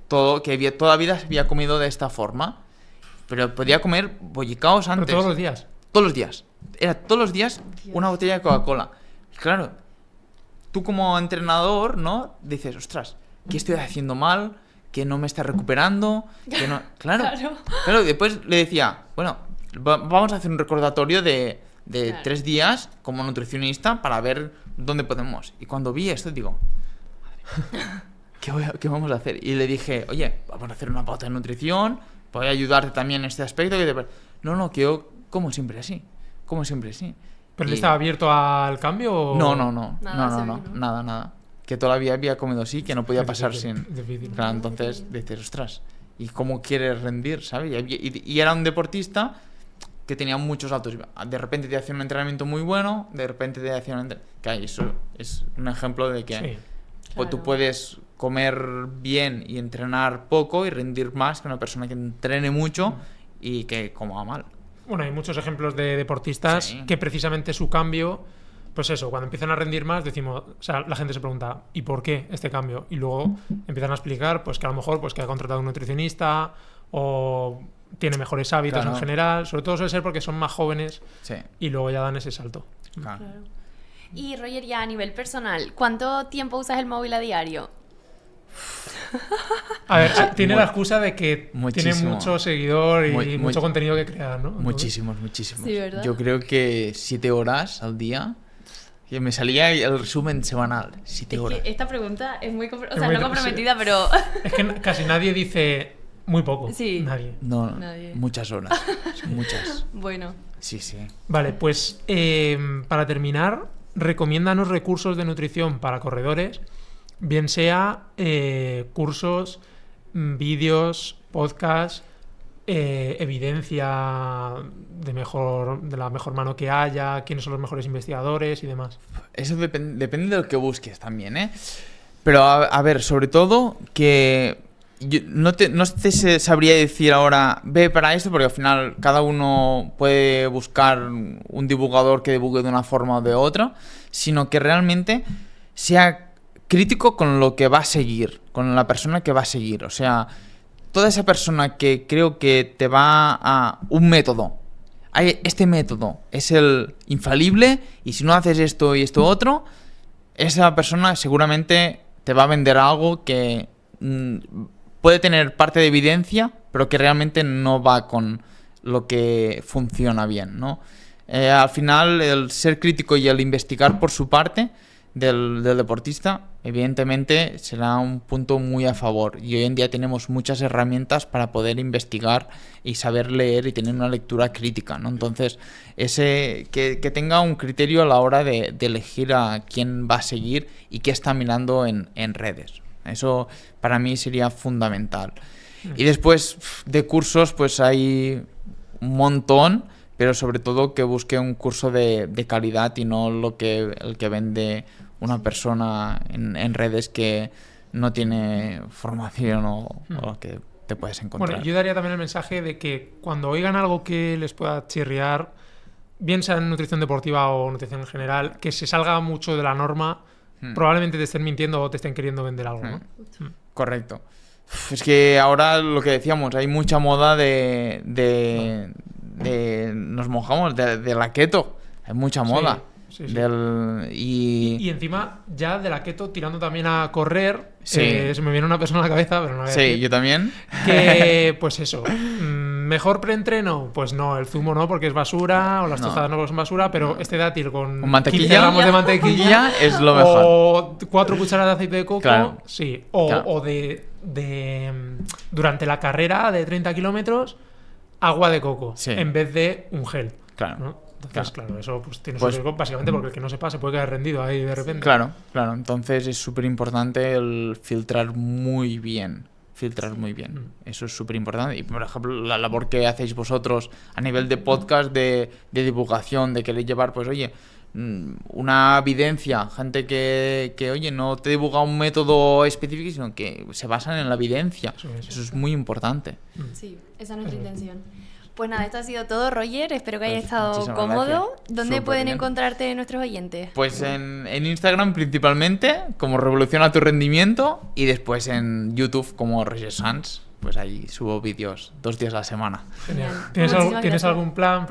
toda vida se había comido de esta forma, pero podía comer bollicaos antes. pero todos los días. Todos los días. Era todos los días una botella de Coca-Cola. Claro, tú como entrenador, ¿no? Dices, ostras, ¿qué estoy haciendo mal? Que no me está recuperando, que no... Claro. Después le decía, bueno, vamos a hacer un recordatorio de 3 días como nutricionista para ver dónde podemos. Y cuando vi esto, digo, madre, ¿qué vamos a hacer? Y le dije, oye, vamos a hacer una pauta de nutrición, voy a ayudarte también en este aspecto. No, que yo como siempre así. ¿Pero él estaba abierto al cambio o...? No, nada. Que todavía había comido así, que no podía pasar sin... Claro, entonces dices, ostras, ¿y cómo quieres rendir, sabes? Y era un deportista que tenía muchos altos. De repente te hacía un entrenamiento muy bueno, de repente te hacía que eso es un ejemplo de que tú puedes comer bien y entrenar poco y rendir más que una persona que entrene mucho y que coma mal. Bueno, hay muchos ejemplos de deportistas que precisamente su cambio... Pues eso, cuando empiezan a rendir más, decimos, o sea, la gente se pregunta, ¿y por qué este cambio? Y luego empiezan a explicar, pues que a lo mejor pues que ha contratado un nutricionista o tiene mejores hábitos en general. Sobre todo suele ser porque son más jóvenes y luego ya dan ese salto. Claro. Y Roger, ya a nivel personal, ¿cuánto tiempo usas el móvil a diario? A ver, tiene la excusa de que tiene mucho seguidor y mucho contenido que crear, ¿no? Muchísimos. Sí, ¿verdad? Yo creo que 7 horas al día... Que me salía el resumen semanal, 7 horas. Que esta pregunta es muy comprometida, pero... Es que casi nadie dice muy poco. Sí. Nadie. No, nadie. Muchas horas. Muchas. Bueno. Sí. Vale, pues para terminar, recomiéndanos recursos de nutrición para corredores, bien sea cursos, vídeos, podcasts, evidencia de la mejor mano que haya, quiénes son los mejores investigadores y demás. Eso depende de lo que busques también, ¿eh? Pero a ver, sobre todo que yo no te sabría decir ahora ve para esto, porque al final cada uno puede buscar un divulgador que divulgue de una forma o de otra, sino que realmente sea crítico con lo que va a seguir, con la persona que va a seguir. O sea, toda esa persona que creo que te va a un método, este método es el infalible y si no haces esto y esto otro, esa persona seguramente te va a vender algo que puede tener parte de evidencia, pero que realmente no va con lo que funciona bien, ¿no? Al final, el ser crítico y el investigar por su parte del deportista, evidentemente será un punto muy a favor. Y hoy en día tenemos muchas herramientas para poder investigar y saber leer y tener una lectura crítica, ¿no? Entonces, que tenga un criterio a la hora de elegir a quién va a seguir y qué está mirando en redes. Eso para mí sería fundamental. Y después de cursos, pues hay un montón, pero sobre todo que busque un curso de calidad y no el que vende una persona en redes que no tiene formación o que te puedes encontrar. Bueno, yo daría también el mensaje de que cuando oigan algo que les pueda chirriar, bien sea en nutrición deportiva o nutrición en general, que se salga mucho de la norma, probablemente te estén mintiendo o te estén queriendo vender algo, ¿no? Correcto. Es que ahora lo que decíamos, hay mucha moda nos mojamos, de la keto. Hay mucha moda. Sí. Y encima, ya de la keto, tirando también a correr, se me viene una persona a la cabeza, pero no voy a decir. Sí, yo también. Que, pues eso, ¿Mejor preentreno? Pues no, el zumo no, porque es basura, o las tostadas no, porque son basura, pero este dátil con mantequilla, 15 gramos de mantequilla es lo mejor. O 4 cucharadas de aceite de coco, Claro. sí. O, Claro. o durante la carrera de 30 kilómetros, agua de coco, Sí. en vez de un gel. Claro. ¿no? Entonces, claro, eso pues tiene Pues- su riesgo, básicamente porque el que no sepa se puede quedar rendido ahí de repente. Claro. Entonces es súper importante el filtrar muy bien. Eso es súper importante. Y, por ejemplo, la labor que hacéis vosotros a nivel de podcast, de divulgación, de querer llevar, pues, oye, una evidencia, gente que, oye, no te divulga un método específico, sino que se basan en la evidencia. Eso es muy importante. Sí, esa es nuestra intención. Pues nada, esto ha sido todo, Roger. Espero que hayas estado Muchísimas cómodo. gracias. ¿Dónde Súper pueden bien. encontrarte nuestros oyentes? Pues en Instagram principalmente, como Revoluciona tu Rendimiento, y después en YouTube como Roger Sanz. Pues ahí subo vídeos 2 días a la semana. Genial. Genial. ¿Tienes, Muchísimas ¿tienes gracias. algún plan,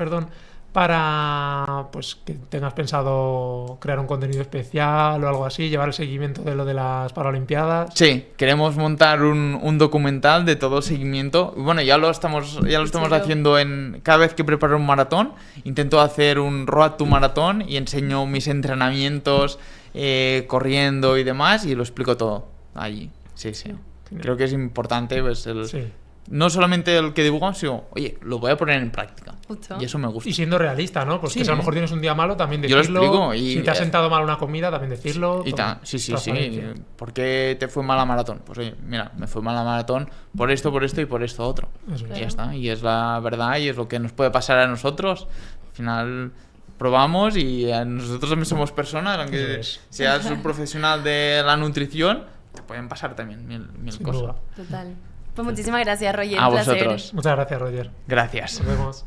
para pues que tengas pensado crear un contenido especial o algo así, llevar el seguimiento de lo de las Paralimpiadas? Sí, queremos montar un documental de todo seguimiento. Y bueno, ya lo estamos chulo. haciendo cada vez que preparo un maratón. Intento hacer un Road to Maratón y enseño mis entrenamientos corriendo y demás y lo explico todo allí. Sí. Genial. Creo que es importante pues, Sí. no solamente el que dibujamos, sino, oye, lo voy a poner en práctica. Justo. Y eso me gusta. Y siendo realista, ¿no? Pues Sí. que si a lo mejor tienes un día malo, también Yo lo decirlo. explico y- si te ha sentado mal una comida, también decirlo. Y todo. sí. Transparencia. ¿Por qué te fue mal la maratón? Pues oye, mira, me fue mal la maratón por esto y por esto otro. Eso es. Y ya está. Y es la verdad y es lo que nos puede pasar a nosotros. Al final probamos y nosotros también somos personas, aunque Eso es. seas un profesional de la nutrición, te pueden pasar también mil Sin cosas. duda. Total. Pues muchísimas gracias, Roger. A Un placer. vosotros. Muchas gracias, Roger. Gracias. Nos vemos.